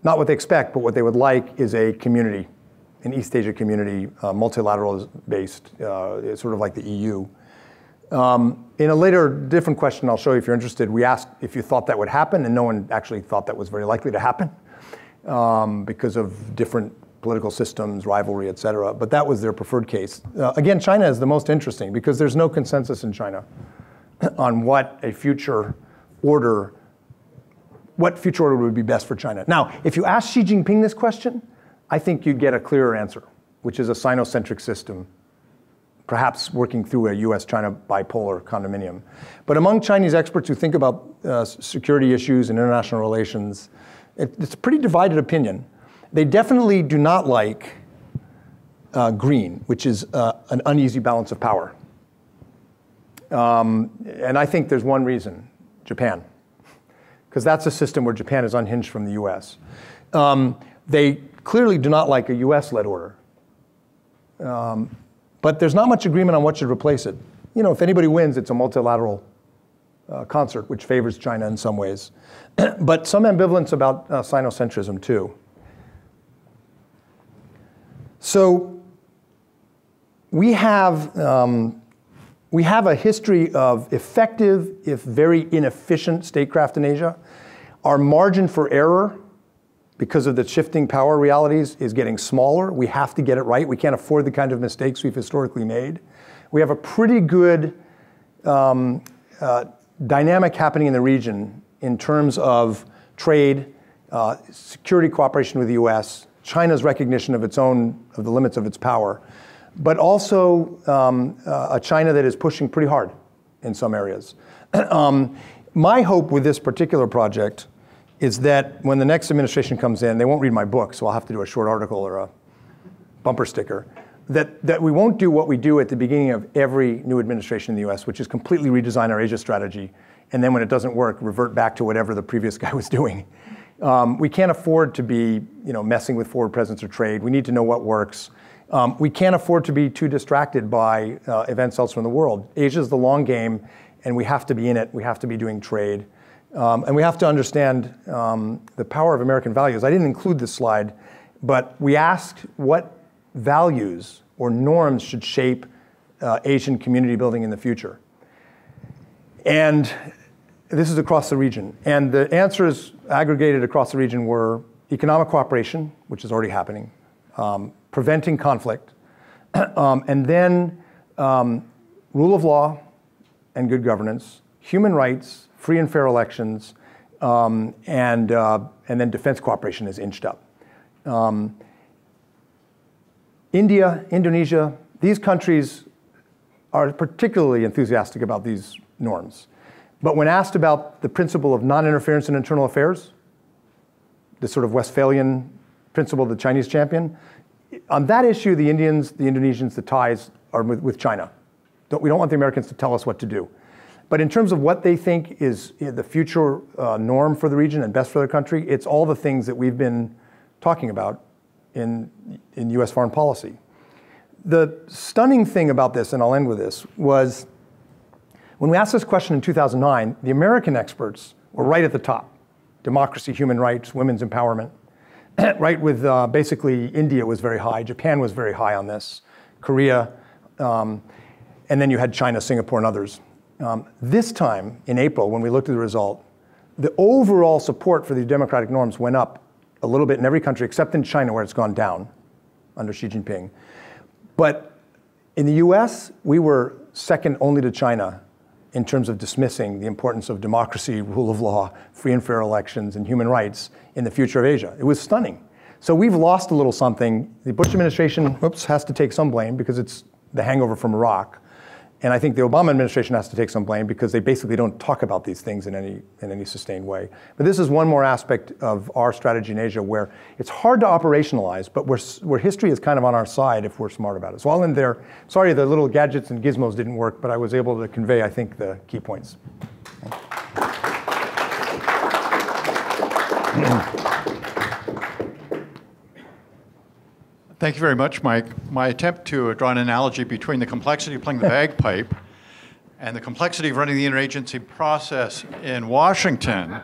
Speaker 2: not what they expect, but what they would like is a community an East Asia community, multilateral based, sort of like the EU. In a later different question I'll show you if you're interested, we asked if you thought that would happen, and no one actually thought that was very likely to happen because of different political systems, rivalry, et cetera. But that was their preferred case. Again, China is the most interesting because there's no consensus in China on what future order would be best for China. Now, if you ask Xi Jinping this question, I think you'd get a clearer answer, which is a Sino-centric system, perhaps working through a US-China bipolar condominium. But among Chinese experts who think about security issues and international relations, it's a pretty divided opinion. They definitely do not like green, which is an uneasy balance of power. And I think there's one reason, Japan. Because that's a system where Japan is unhinged from the US. They clearly do not like a US-led order. But there's not much agreement on what should replace it. You know, if anybody wins, it's a multilateral concert, which favors China in some ways. But some ambivalence about Sinocentrism, too. So we have a history of effective, if very inefficient, statecraft in Asia. Our margin for error, because of the shifting power realities, is getting smaller. We have to get it right. We can't afford the kind of mistakes we've historically made. We have a pretty good dynamic happening in the region in terms of trade, security cooperation with the US, China's recognition of the limits of its power, but also a China that is pushing pretty hard in some areas. My hope with this particular project is that when the next administration comes in, they won't read my book, so I'll have to do a short article or a bumper sticker, that we won't do what we do at the beginning of every new administration in the US, which is completely redesign our Asia strategy, and then when it doesn't work, revert back to whatever the previous guy was doing. We can't afford to be messing with forward presence or trade. We need to know what works. We can't afford to be too distracted by events elsewhere in the world. Asia is the long game, and we have to be in it. We have to be doing trade. And we have to understand the power of American values. I didn't include this slide, but we asked what values or norms should shape Asian community building in the future. And this is across the region. And the answers aggregated across the region were economic cooperation, which is already happening, preventing conflict, and then rule of law and good governance, human rights, free and fair elections, and then defense cooperation is inched up. India, Indonesia, these countries are particularly enthusiastic about these norms. But when asked about the principle of non-interference in internal affairs, the sort of Westphalian principle the Chinese champion, on that issue, the Indians, the Indonesians, the Thais are with China. We don't want the Americans to tell us what to do. But in terms of what they think is the future norm for the region and best for their country, it's all the things that we've been talking about in US foreign policy. The stunning thing about this, and I'll end with this, was when we asked this question in 2009, the American experts were right at the top. Democracy, human rights, women's empowerment. Right with basically India was very high, Japan was very high on this, Korea, and then you had China, Singapore, and others. This time, in April, when we looked at the result, the overall support for these democratic norms went up a little bit in every country except in China, where it's gone down under Xi Jinping. But in the US, we were second only to China in terms of dismissing the importance of democracy, rule of law, free and fair elections, and human rights in the future of Asia. It was stunning. So we've lost a little something. The Bush administration, has to take some blame because it's the hangover from Iraq. And I think the Obama administration has to take some blame because they basically don't talk about these things in any sustained way. But this is one more aspect of our strategy in Asia where it's hard to operationalize, but where history is kind of on our side if we're smart about it. So I'll end there. Sorry the little gadgets and gizmos didn't work, but I was able to convey, I think, the key points.
Speaker 1: Thank you very much, Mike. My attempt to draw an analogy between the complexity of playing the bagpipe and the complexity of running the interagency process in Washington,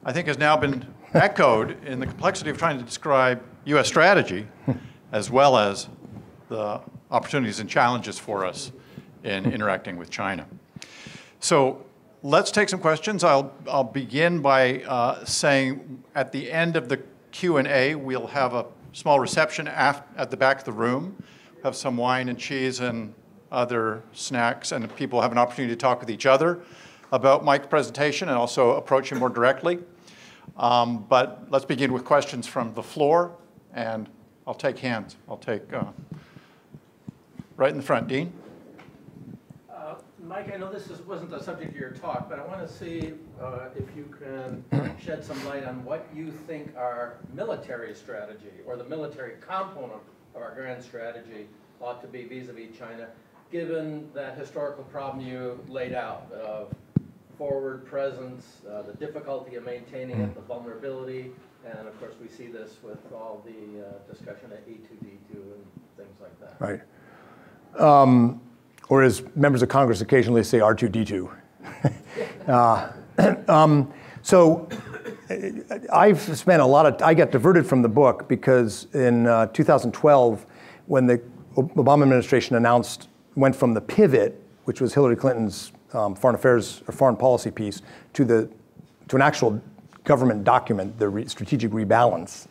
Speaker 1: I think has now been echoed in the complexity of trying to describe US strategy as well as the opportunities and challenges for us in interacting with China. So let's take some questions. I'll begin by saying at the end of the Q&A, we'll have a small reception at the back of the room. We'll have some wine and cheese and other snacks, and people have an opportunity to talk with each other about Mike's presentation and also approach him more directly. But let's begin with questions from the floor, and I'll take hands. I'll take right in the front. Dean?
Speaker 3: Mike, I know this wasn't the subject of your talk, but I want to see if you can shed some light on what you think our military strategy or the military component of our grand strategy ought to be vis-a-vis China, given that historical problem you laid out of forward presence, the difficulty of maintaining it, the vulnerability, and of course we see this with all the discussion at E2D2 and things like that.
Speaker 2: Right. Or as members of Congress occasionally say, R2D2. So I've spent a lot of, I got diverted from the book because in 2012, when the Obama administration went from the pivot, which was Hillary Clinton's foreign affairs or foreign policy piece, to an actual government document, the strategic rebalance.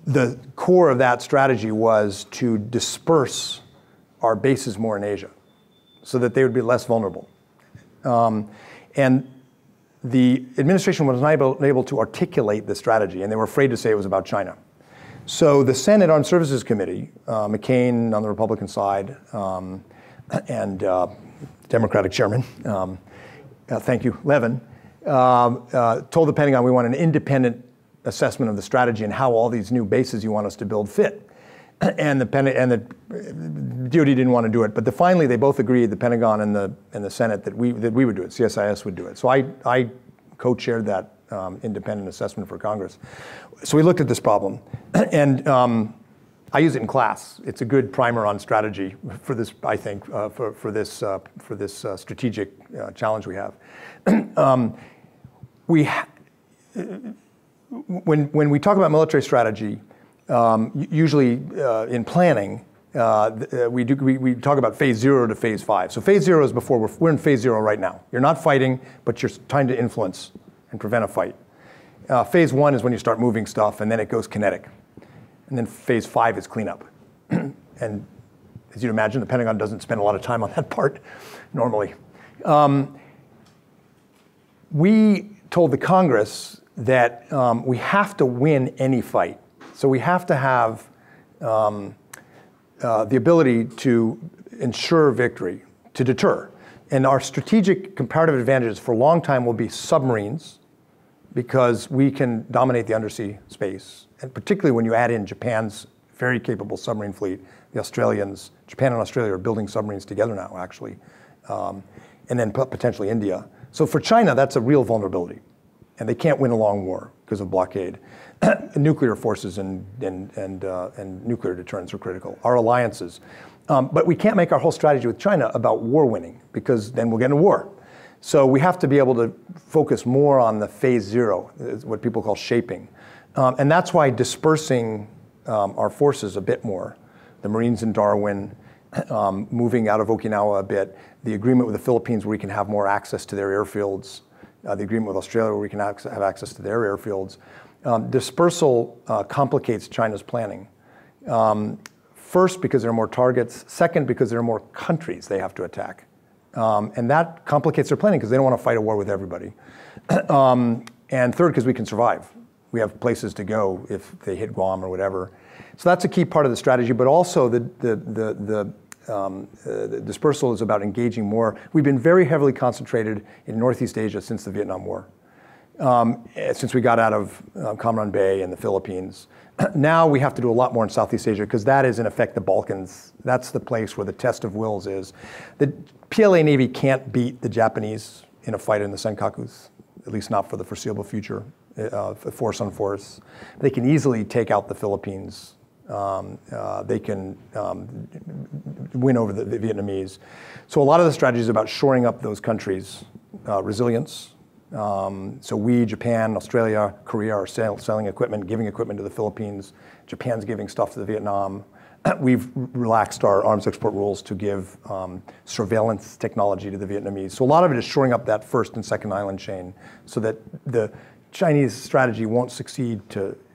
Speaker 2: The core of that strategy was to disperse our bases more in Asia so that they would be less vulnerable. And the administration was not able to articulate the strategy, and they were afraid to say it was about China. So the Senate Armed Services Committee, McCain on the Republican side, and Democratic chairman, thank you, Levin, told the Pentagon we want an independent assessment of the strategy and how all these new bases you want us to build fit. And the DoD didn't want to do it, but finally they both agreed, the Pentagon and the Senate, that we would do it. CSIS would do it. So I co-chaired that independent assessment for Congress. So we looked at this problem, and I use it in class. It's a good primer on strategy for this, I think, for this strategic challenge we have. When we talk about military strategy, usually in planning, we talk about phase 0 to phase 5. So phase 0 is before we're in phase 0 right now. You're not fighting, but you're trying to influence and prevent a fight. Phase 1 is when you start moving stuff, and then it goes kinetic. And then phase 5 is cleanup. And as you'd imagine, the Pentagon doesn't spend a lot of time on that part normally. We told the Congress that we have to win any fight. So we have to have the ability to ensure victory, to deter. And our strategic comparative advantages for a long time will be submarines, because we can dominate the undersea space. And particularly when you add in Japan's very capable submarine fleet, Japan and Australia are building submarines together now, actually, and then potentially India. So for China, that's a real vulnerability. And they can't win a long war because of blockade. Nuclear forces and nuclear deterrence are critical. Our alliances. But we can't make our whole strategy with China about war winning, because then we'll get into war. So we have to be able to focus more on the phase 0, what people call shaping. And that's why dispersing our forces a bit more, the Marines in Darwin, moving out of Okinawa a bit, the agreement with the Philippines where we can have more access to their airfields, the agreement with Australia where we can have access to their airfields. Dispersal complicates China's planning. First, because there are more targets. Second, because there are more countries they have to attack. And that complicates their planning because they don't want to fight a war with everybody. And third, because we can survive. We have places to go if they hit Guam or whatever. So that's a key part of the strategy, but also the dispersal is about engaging more. We've been very heavily concentrated in Northeast Asia since the Vietnam War. Since we got out of Cam Ranh Bay and the Philippines. Now we have to do a lot more in Southeast Asia because that is in effect the Balkans. That's the place where the test of wills is. The PLA Navy can't beat the Japanese in a fight in the Senkakus, at least not for the foreseeable future, force on force. They can easily take out the Philippines. They can win over the Vietnamese. So a lot of the strategy is about shoring up those countries' resilience, So we, Japan, Australia, Korea are selling equipment, giving equipment to the Philippines. Japan's giving stuff to the Vietnam. We've relaxed our arms export rules to give surveillance technology to the Vietnamese. So a lot of it is shoring up that first and second island chain so that the Chinese strategy won't succeed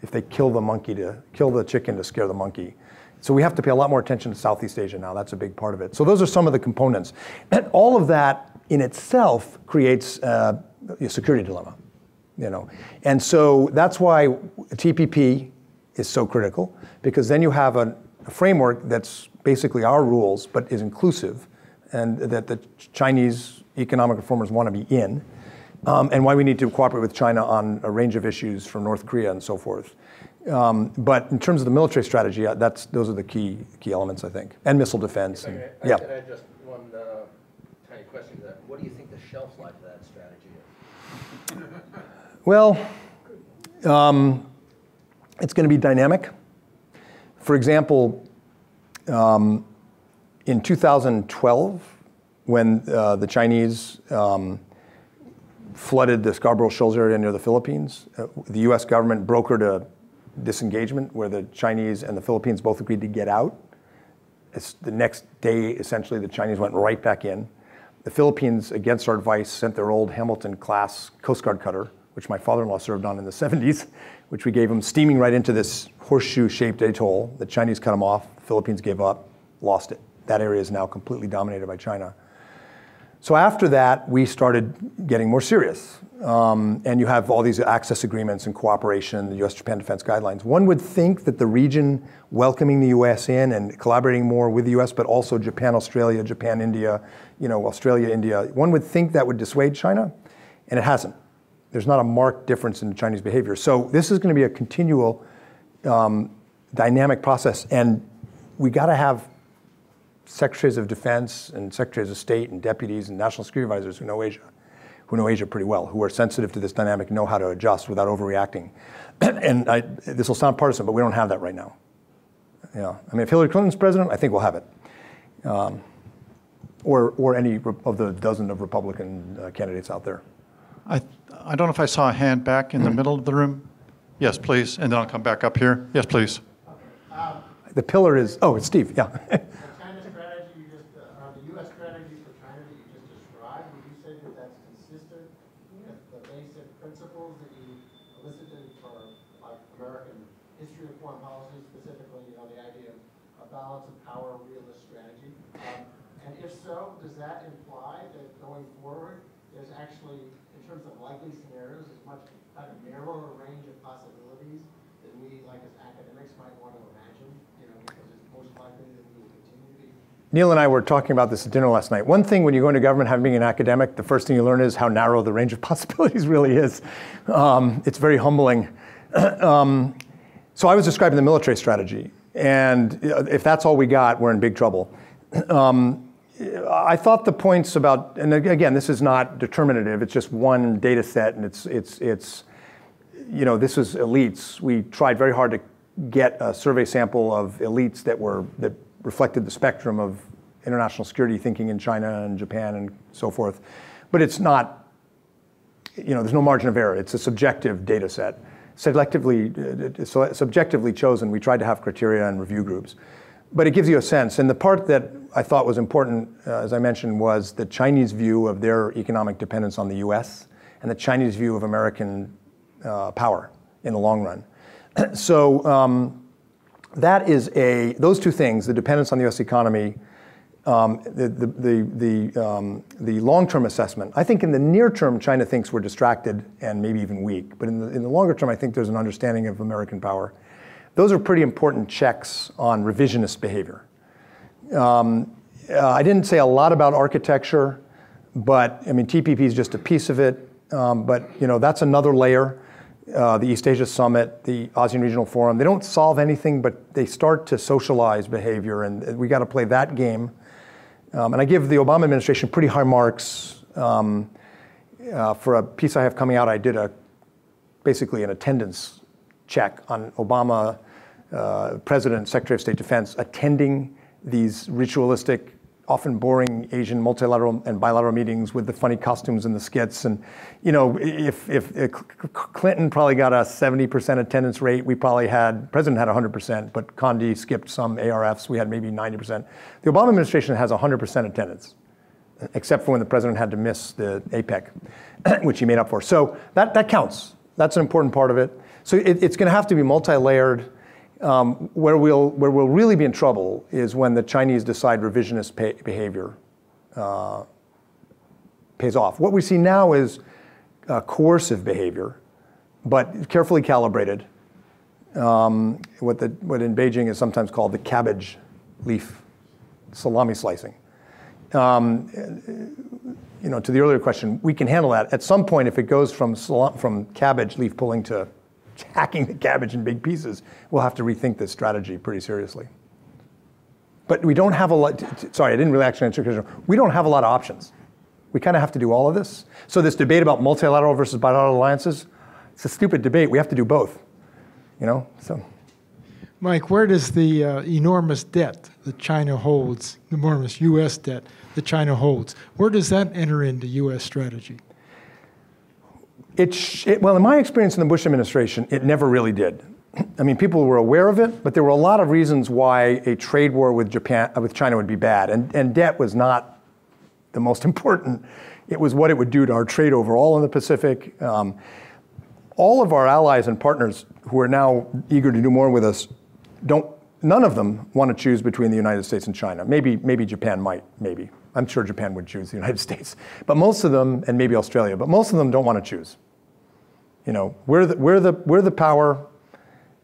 Speaker 2: if they kill the chicken to scare the monkey. So we have to pay a lot more attention to Southeast Asia now. That's a big part of it. So those are some of the components. And all of that in itself creates a security dilemma, And so that's why TPP is so critical, because then you have a framework that's basically our rules, but is inclusive, and that the Chinese economic reformers want to be in, and why we need to cooperate with China on a range of issues from North Korea and so forth. But in terms of the military strategy, those are the key elements, I think, and missile defense.
Speaker 3: Could I just one tiny question to that? What do you think the shelf life of that strategy is?
Speaker 2: Well, it's going to be dynamic. For example, in 2012, when the Chinese flooded the Scarborough Shoals area near the Philippines, the U.S. government brokered a disengagement where the Chinese and the Philippines both agreed to get out. The next day, essentially, the Chinese went right back in. The Philippines, against our advice, sent their old Hamilton-class Coast Guard cutter, which my father-in-law served on in the 70s, which we gave him steaming right into this horseshoe-shaped atoll. The Chinese cut him off. The Philippines gave up, lost it. That area is now completely dominated by China. So after that, we started getting more serious. And you have all these access agreements and cooperation, the U.S.-Japan Defense Guidelines. One would think that the region welcoming the U.S. in and collaborating more with the U.S., but also Japan, Australia, Japan, India, Australia, India, one would think that would dissuade China, and it hasn't. There's not a marked difference in Chinese behavior. So this is going to be a continual dynamic process, and we got to have secretaries of defense and secretaries of state and deputies and national security advisors who know Asia pretty well, who are sensitive to this dynamic, know how to adjust without overreacting. And this will sound partisan, but we don't have that right now. Yeah, I mean, if Hillary Clinton's president, I think we'll have it. Or any of the dozen of Republican candidates out there.
Speaker 1: I don't know if I saw a hand back in the middle of the room. Yes, please, and then I'll come back up here. Yes, please.
Speaker 2: The pillar is, it's Steve, yeah.
Speaker 4: China's strategy, the U.S. strategy for China that you just described, would you say that that's consistent with the basic principles that you elicited for like American history of foreign policy, specifically, the idea of balance of power, realist strategy? And if so, does that imply that going forward, there's actually, in terms of likely scenarios, as much kind of narrower range of possibilities than we, like as academics, might want to imagine, because it's most likely that we will continue to be.
Speaker 2: Neil and I were talking about this at dinner last night. One thing when you go into government, having been an academic, the first thing you learn is how narrow the range of possibilities really is. It's very humbling. So I was describing the military strategy, and if that's all we got, we're in big trouble. I thought the points about, and again, this is not determinative, it's just one data set, and it's this is elites. We tried very hard to get a survey sample of elites that reflected the spectrum of international security thinking in China and Japan and so forth. But it's not, there's no margin of error. It's a subjective data set. Subjectively chosen, we tried to have criteria and review groups. But it gives you a sense. And the part that I thought was important, as I mentioned, was the Chinese view of their economic dependence on the US and the Chinese view of American power in the long run. So that is those two things, the dependence on the US economy, the long-term assessment. I think in the near term, China thinks we're distracted and maybe even weak. But in the longer term, I think there's an understanding of American power. Those are pretty important checks on revisionist behavior. I didn't say a lot about architecture, but I mean, TPP is just a piece of it. But that's another layer. The East Asia Summit, the ASEAN Regional Forum, they don't solve anything, but they start to socialize behavior, and we got to play that game. And I give the Obama administration pretty high marks. For a piece I have coming out, I did basically an attendance check on Obama, President, Secretary of State Defense, attending these ritualistic often boring Asian multilateral and bilateral meetings with the funny costumes and the skits. And, you know, if Clinton probably got a 70% attendance rate, President had 100%, but Condi skipped some ARFs, we had maybe 90%. The Obama administration has 100% attendance, except for when the president had to miss the APEC, which he made up for. So that counts. That's an important part of it. So it's going to have to be multi-layered. Where we'll really be in trouble is when the Chinese decide revisionist behavior pays off. What we see now is coercive behavior, but carefully calibrated. What in Beijing is sometimes called the cabbage leaf salami slicing. You know, to the earlier question, we can handle that. At some point, if it goes from cabbage leaf pulling to hacking the cabbage in big pieces, we'll have to rethink this strategy pretty seriously. But we don't have a lot, sorry, I didn't really actually answer your question. We don't have a lot of options. We kind of have to do all of this. So this debate about multilateral versus bilateral alliances, it's a stupid debate. We have to do both, you know, so.
Speaker 5: Mike, where does the enormous debt that China holds, the enormous U.S. debt that China holds, where does that enter into U.S. strategy? Well, in my experience in the Bush administration, it never really did. I mean, people were aware of it, but there were a lot of reasons why a trade war with China would be bad. And debt was not the most important. It was what it would do to our trade overall in the Pacific. All of our allies and partners who are now eager to do more with us, none of them want to choose between the United States and China. Maybe Japan might, maybe. I'm sure Japan would choose the United States. But most of them, and maybe Australia, but most of them don't want to choose. You know, we're the power,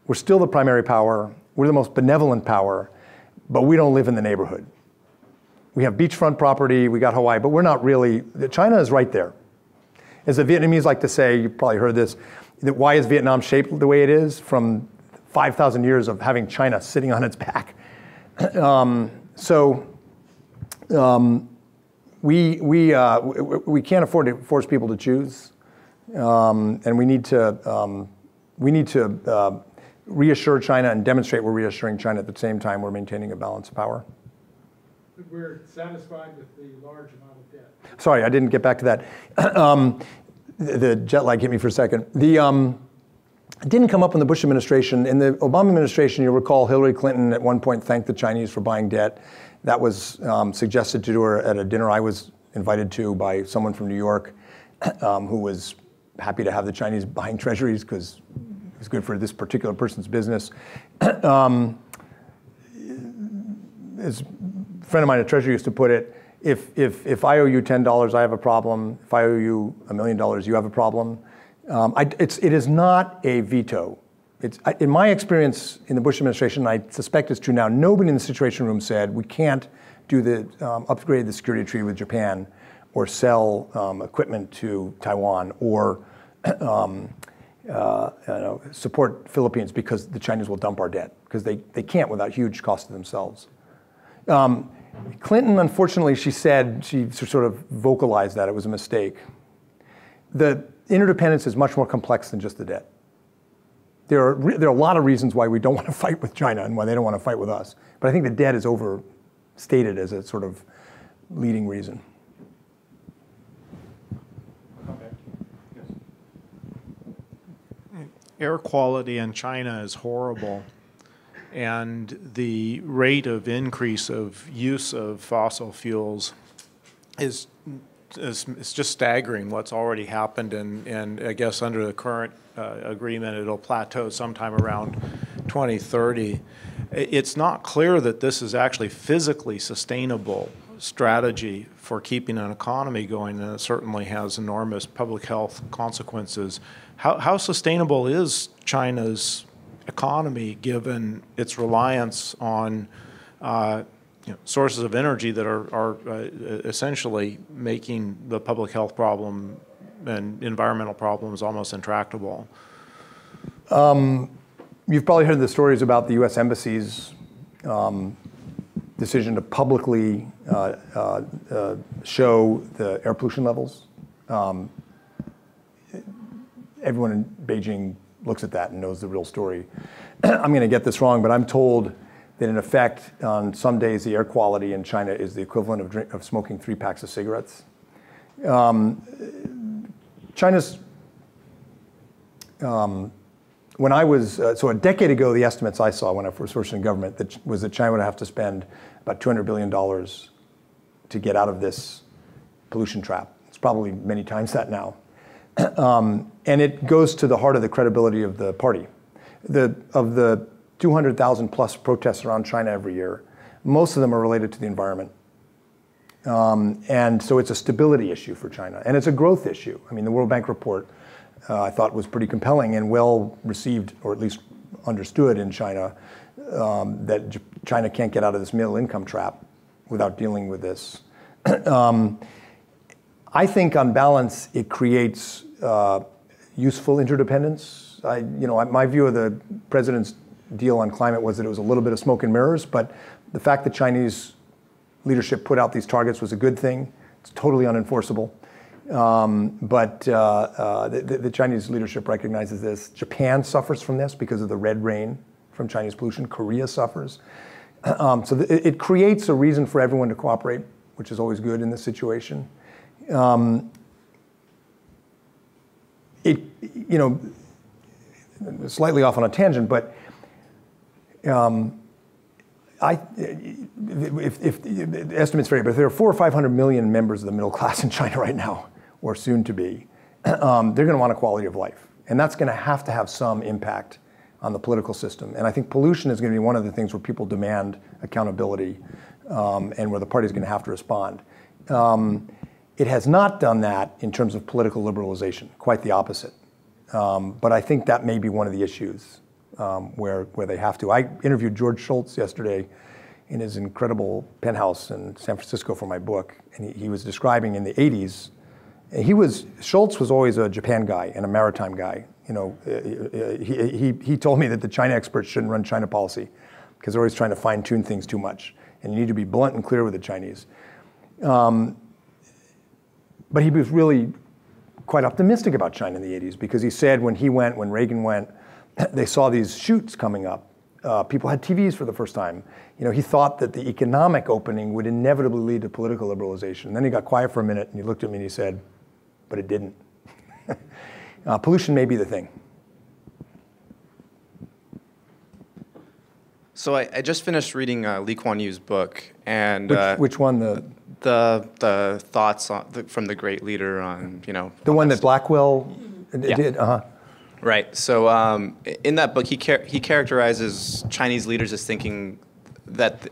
Speaker 5: we're still the primary power, we're the most benevolent power, but we don't live in the neighborhood. We have beachfront property, we got Hawaii, but we're not really, China is right there. As the Vietnamese like to say, you probably heard this, that why is Vietnam shaped the way it is? From 5,000 years of having China sitting on its back. We can't afford to force people to choose. And we need to reassure China and demonstrate we're reassuring China at the same time we're maintaining a balance of power. But we're satisfied with the large amount of debt.
Speaker 2: Sorry, I didn't get back to that. The jet lag hit me for a second. It didn't come up in the Bush administration. In the Obama administration, you'll recall Hillary Clinton at one point thanked the Chinese for buying debt. That was suggested to her at a dinner I was invited to by someone from New York who was happy to have the Chinese buying treasuries because it was good for this particular person's business. As a friend of mine at Treasury used to put it, if I owe you $10, I have a problem. If I owe you $1 million, you have a problem. It is not a veto. In my experience in the Bush administration, I suspect it's true now, nobody in the Situation Room said we can't do upgrade the security treaty with Japan or sell equipment to Taiwan or support Philippines because the Chinese will dump our debt, because they can't without huge cost to themselves. Clinton, unfortunately, she sort of vocalized that it was a mistake. The interdependence is much more complex than just the debt. There are a lot of reasons why we don't want to fight with China and why they don't want to fight with us. But I think the debt is overstated as a sort of leading reason.
Speaker 6: Okay. Yes. Air quality in China is horrible. And the rate of increase of use of fossil fuels is just staggering what's already happened, and I guess under the current agreement it'll plateau sometime around 2030. It's not clear that this is actually physically sustainable strategy for keeping an economy going, and it certainly has enormous public health consequences. How sustainable is China's economy given its reliance on sources of energy that are essentially making the public health problem and environmental problems almost intractable?
Speaker 2: You've probably heard the stories about the U.S. Embassy's decision to publicly show the air pollution levels. Everyone in Beijing looks at that and knows the real story. I'm going to get this wrong, but I'm told
Speaker 5: that in effect, on some days, the air quality in China is the equivalent of smoking 3 packs of cigarettes. China's, when I was, so a decade ago, the estimates I saw when I first worked in government was that China would have to spend about $200 billion to get out of this pollution trap. It's probably many times that now. And it goes to the heart of the credibility of the party. Of the 200,000 plus protests around China every year, most of them are related to the environment. And so it's a stability issue for China. And it's a growth issue. I mean, the World Bank report, I thought was pretty compelling and well received, or at least understood in China, that China can't get out of this middle income trap without dealing with this. I think on balance, it creates useful interdependence. My view of the president's deal on climate was that it was a little bit of smoke and mirrors, but the fact that Chinese leadership put out these targets was a good thing. It's totally unenforceable. But the Chinese leadership recognizes this. Japan suffers from this because of the red rain from Chinese pollution. Korea suffers. So it creates a reason for everyone to cooperate, which is always good in this situation. Slightly off on a tangent, but if the estimates vary, but if there are 400 or 500 million members of the middle class in China right now, or soon to be, they're going to want a quality of life. And that's going to have some impact on the political system. And I think pollution is going to be one of the things where people demand accountability and where the party is going to have to respond. It has not done that in terms of political liberalization, quite the opposite. But I think that may be one of the issues where they have to. I interviewed George Shultz yesterday in his incredible penthouse in San Francisco for my book, and he was describing in the 80s. Shultz was always a Japan guy and a maritime guy. He told me that the China experts shouldn't run China policy because they're always trying to fine tune things too much, and you need to be blunt and clear with the Chinese. But he was really quite optimistic about China in the 80s because he said when Reagan went, they saw these shoots coming up. People had TVs for the first time. He thought that the economic opening would inevitably lead to political liberalization. And then he got quiet for a minute and he looked at me and he said, but it didn't. Pollution may be the thing.
Speaker 7: So I just finished reading Lee Kuan Yew's book, and
Speaker 5: which one?
Speaker 7: The thoughts from the great leader on
Speaker 5: the one that Blackwell did.
Speaker 7: Right. So in that book, he characterizes Chinese leaders as thinking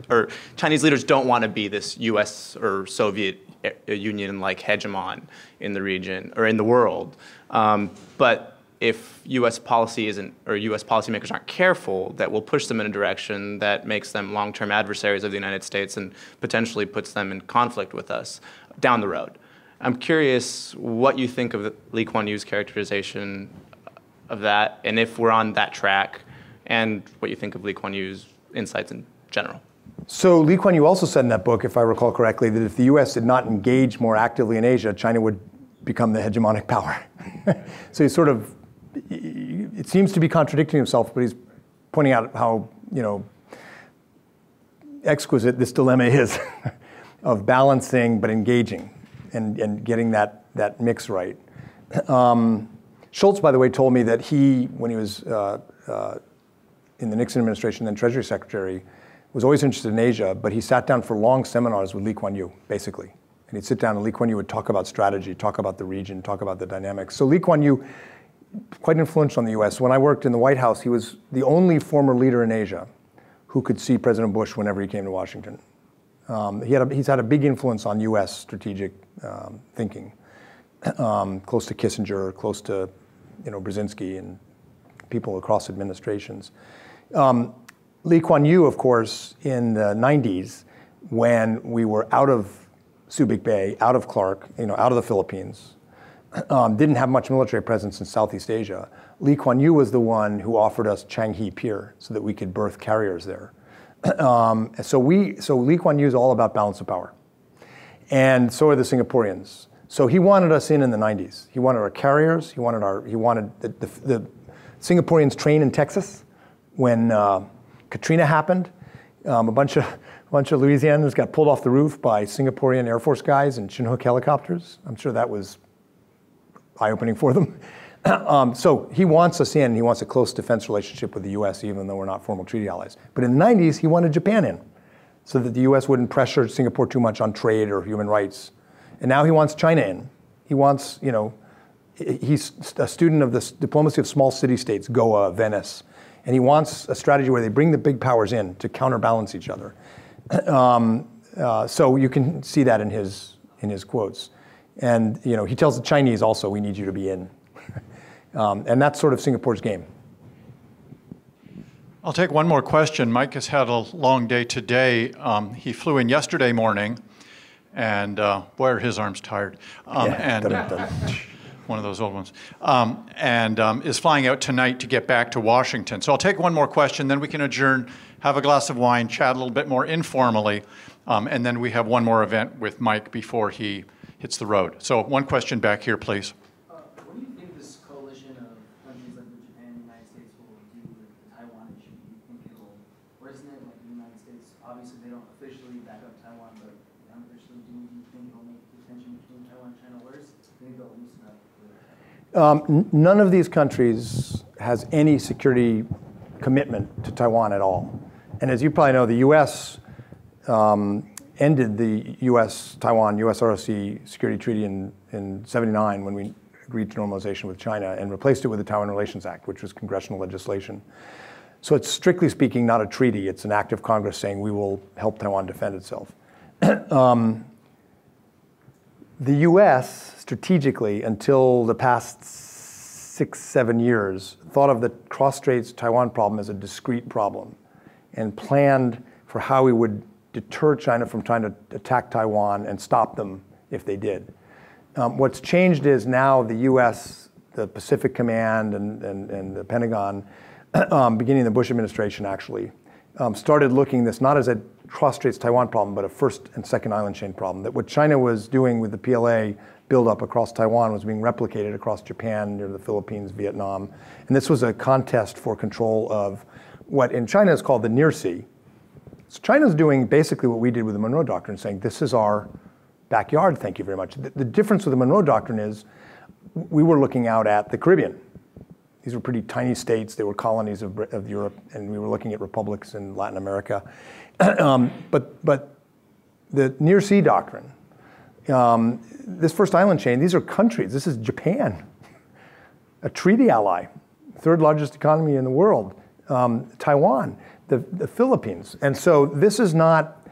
Speaker 7: or Chinese leaders don't want to be this U.S. or Soviet Union-like hegemon in the region or in the world. But if U.S. policy U.S. policymakers aren't careful, that will push them in a direction that makes them long-term adversaries of the United States and potentially puts them in conflict with us down the road. I'm curious what you think of Lee Kuan Yew's characterization of that, and if we're on that track, and what you think of Lee Kuan Yew's insights in general.
Speaker 5: So Lee Kuan Yew also said in that book, if I recall correctly, that if the U.S. did not engage more actively in Asia, China would become the hegemonic power. So he's sort of, it seems to be contradicting himself, but he's pointing out how, exquisite this dilemma is of balancing but engaging and getting that mix right. Schultz, by the way, told me that when he was in the Nixon administration, then Treasury Secretary, was always interested in Asia, but he sat down for long seminars with Lee Kuan Yew, basically. And he'd sit down and Lee Kuan Yew would talk about strategy, talk about the region, talk about the dynamics. So Lee Kuan Yew, quite influential in the US. When I worked in the White House, he was the only former leader in Asia who could see President Bush whenever he came to Washington. He's had a big influence on US strategic thinking, close to Kissinger, close to Brzezinski and people across administrations. Lee Kuan Yew, of course, in the 90s, when we were out of Subic Bay, out of Clark, out of the Philippines, didn't have much military presence in Southeast Asia. Lee Kuan Yew was the one who offered us Changi Pier so that we could berth carriers there. So Lee Kuan Yew is all about balance of power. And so are the Singaporeans. So he wanted us in the 90s. He wanted our carriers. He wanted the Singaporeans train in Texas when Katrina happened. A bunch of Louisianans got pulled off the roof by Singaporean Air Force guys in Chinook helicopters. I'm sure that was eye-opening for them. So he wants us in. He wants a close defense relationship with the U.S., even though we're not formal treaty allies. But in the 90s, he wanted Japan in, so that the U.S. wouldn't pressure Singapore too much on trade or human rights. And now he wants China in. He wants, he's a student of this diplomacy of small city-states, Goa, Venice. And he wants a strategy where they bring the big powers in to counterbalance each other. So you can see that in his quotes. And he tells the Chinese also, we need you to be in. And that's sort of Singapore's game.
Speaker 1: I'll take one more question. Mike has had a long day today. He flew in yesterday morning, and boy, are his arms tired. One of those old ones. Is flying out tonight to get back to Washington. So I'll take one more question, then we can adjourn, have a glass of wine, chat a little bit more informally, and then we have one more event with Mike before he hits the road. So one question back here, please.
Speaker 8: What do you think this coalition of countries like Japan and the United States will do with the Taiwan issue? Do you think it'll worsen it? Like the United States, obviously they don't officially back up Taiwan, but unofficially, do you think it'll make the tension between Taiwan and China worse? Do you think they'll loosen up?
Speaker 5: None of these countries has any security commitment to Taiwan at all. And as you probably know, the U.S. Ended the U.S.-Taiwan, U.S.-ROC security treaty in 79 when we agreed to normalization with China and replaced it with the Taiwan Relations Act, which was congressional legislation. So it's strictly speaking not a treaty. It's an act of Congress saying we will help Taiwan defend itself. The U.S. strategically, until the past 6-7 years, thought of the cross-straits Taiwan problem as a discrete problem and planned for how we would deter China from trying to attack Taiwan and stop them if they did. What's changed is now the U.S., the Pacific Command, and the Pentagon, beginning the Bush administration actually, started looking this not as a cross-straits Taiwan problem, but a first and second island chain problem. That what China was doing with the PLA buildup across Taiwan was being replicated across Japan, near the Philippines, Vietnam. And this was a contest for control of what in China is called the Near Sea. So China's doing basically what we did with the Monroe Doctrine, saying this is our backyard, thank you very much. The difference with the Monroe Doctrine is we were looking out at the Caribbean. These were pretty tiny states. They were colonies of Europe, and we were looking at republics in Latin America. But the Near Sea Doctrine, this first island chain, these are countries. This is Japan, a treaty ally, third largest economy in the world, Taiwan, the Philippines. And so this is not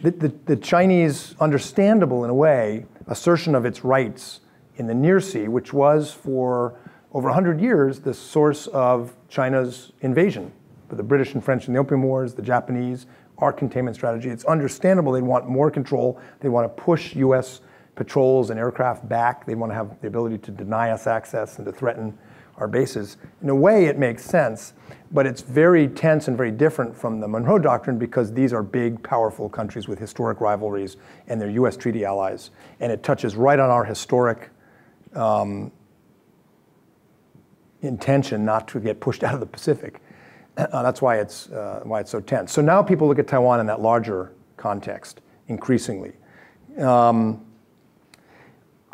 Speaker 5: the Chinese, understandable in a way, assertion of its rights in the Near Sea, which was for over 100 years the source of China's invasion. For the British and French in the Opium Wars, the Japanese, our containment strategy. It's understandable they'd want more control. They want to push U.S. patrols and aircraft back. They want to have the ability to deny us access and to threaten our bases. In a way, it makes sense, but it's very tense and very different from the Monroe Doctrine because these are big, powerful countries with historic rivalries and they're U.S. treaty allies. And it touches right on our historic intention not to get pushed out of the Pacific. That's why it's so tense. So now people look at Taiwan in that larger context, increasingly. I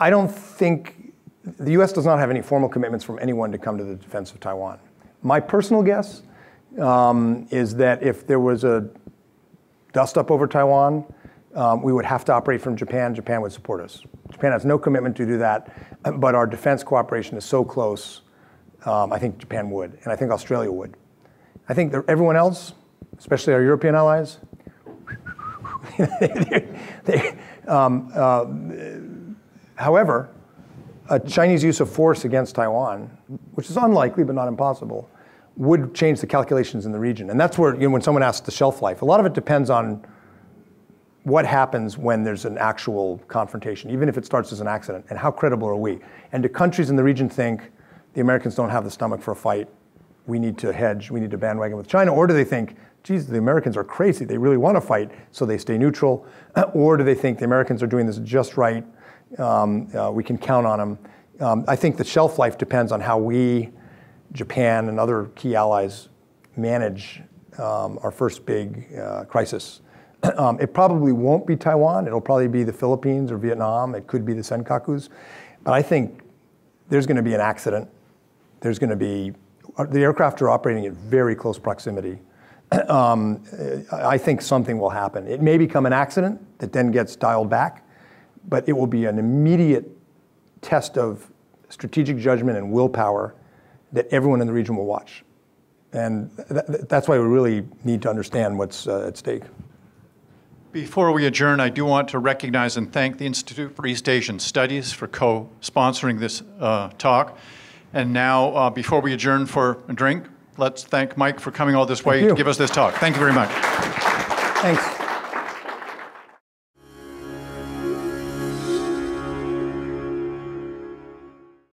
Speaker 5: don't think the U.S. does not have any formal commitments from anyone to come to the defense of Taiwan. My personal guess is that if there was a dust-up over Taiwan, we would have to operate from Japan. Japan would support us. Japan has no commitment to do that, but our defense cooperation is so close, I think Japan would, and I think Australia would. I think that everyone else, especially our European allies, however, a Chinese use of force against Taiwan, which is unlikely but not impossible, would change the calculations in the region. And that's where, when someone asks the shelf life, a lot of it depends on what happens when there's an actual confrontation, even if it starts as an accident, and how credible are we? And do countries in the region think the Americans don't have the stomach for a fight, we need to hedge, we need to bandwagon with China? Or do they think, geez, the Americans are crazy, they really want to fight, so they stay neutral? Or do they think the Americans are doing this just right, we can count on them? I think the shelf life depends on how we, Japan, and other key allies manage our first big crisis. It probably won't be Taiwan. It'll probably be the Philippines or Vietnam. It could be the Senkakus. But I think there's going to be an accident. There's going to be, the aircraft are operating at very close proximity. I think something will happen. It may become an accident that then gets dialed back, but it will be an immediate test of strategic judgment and willpower that everyone in the region will watch. And that's why we really need to understand what's at stake.
Speaker 1: Before we adjourn, I do want to recognize and thank the Institute for East Asian Studies for co-sponsoring this talk. And now, before we adjourn for a drink, let's thank Mike for coming all this way to give us this talk. Thank you very much.
Speaker 5: Thanks.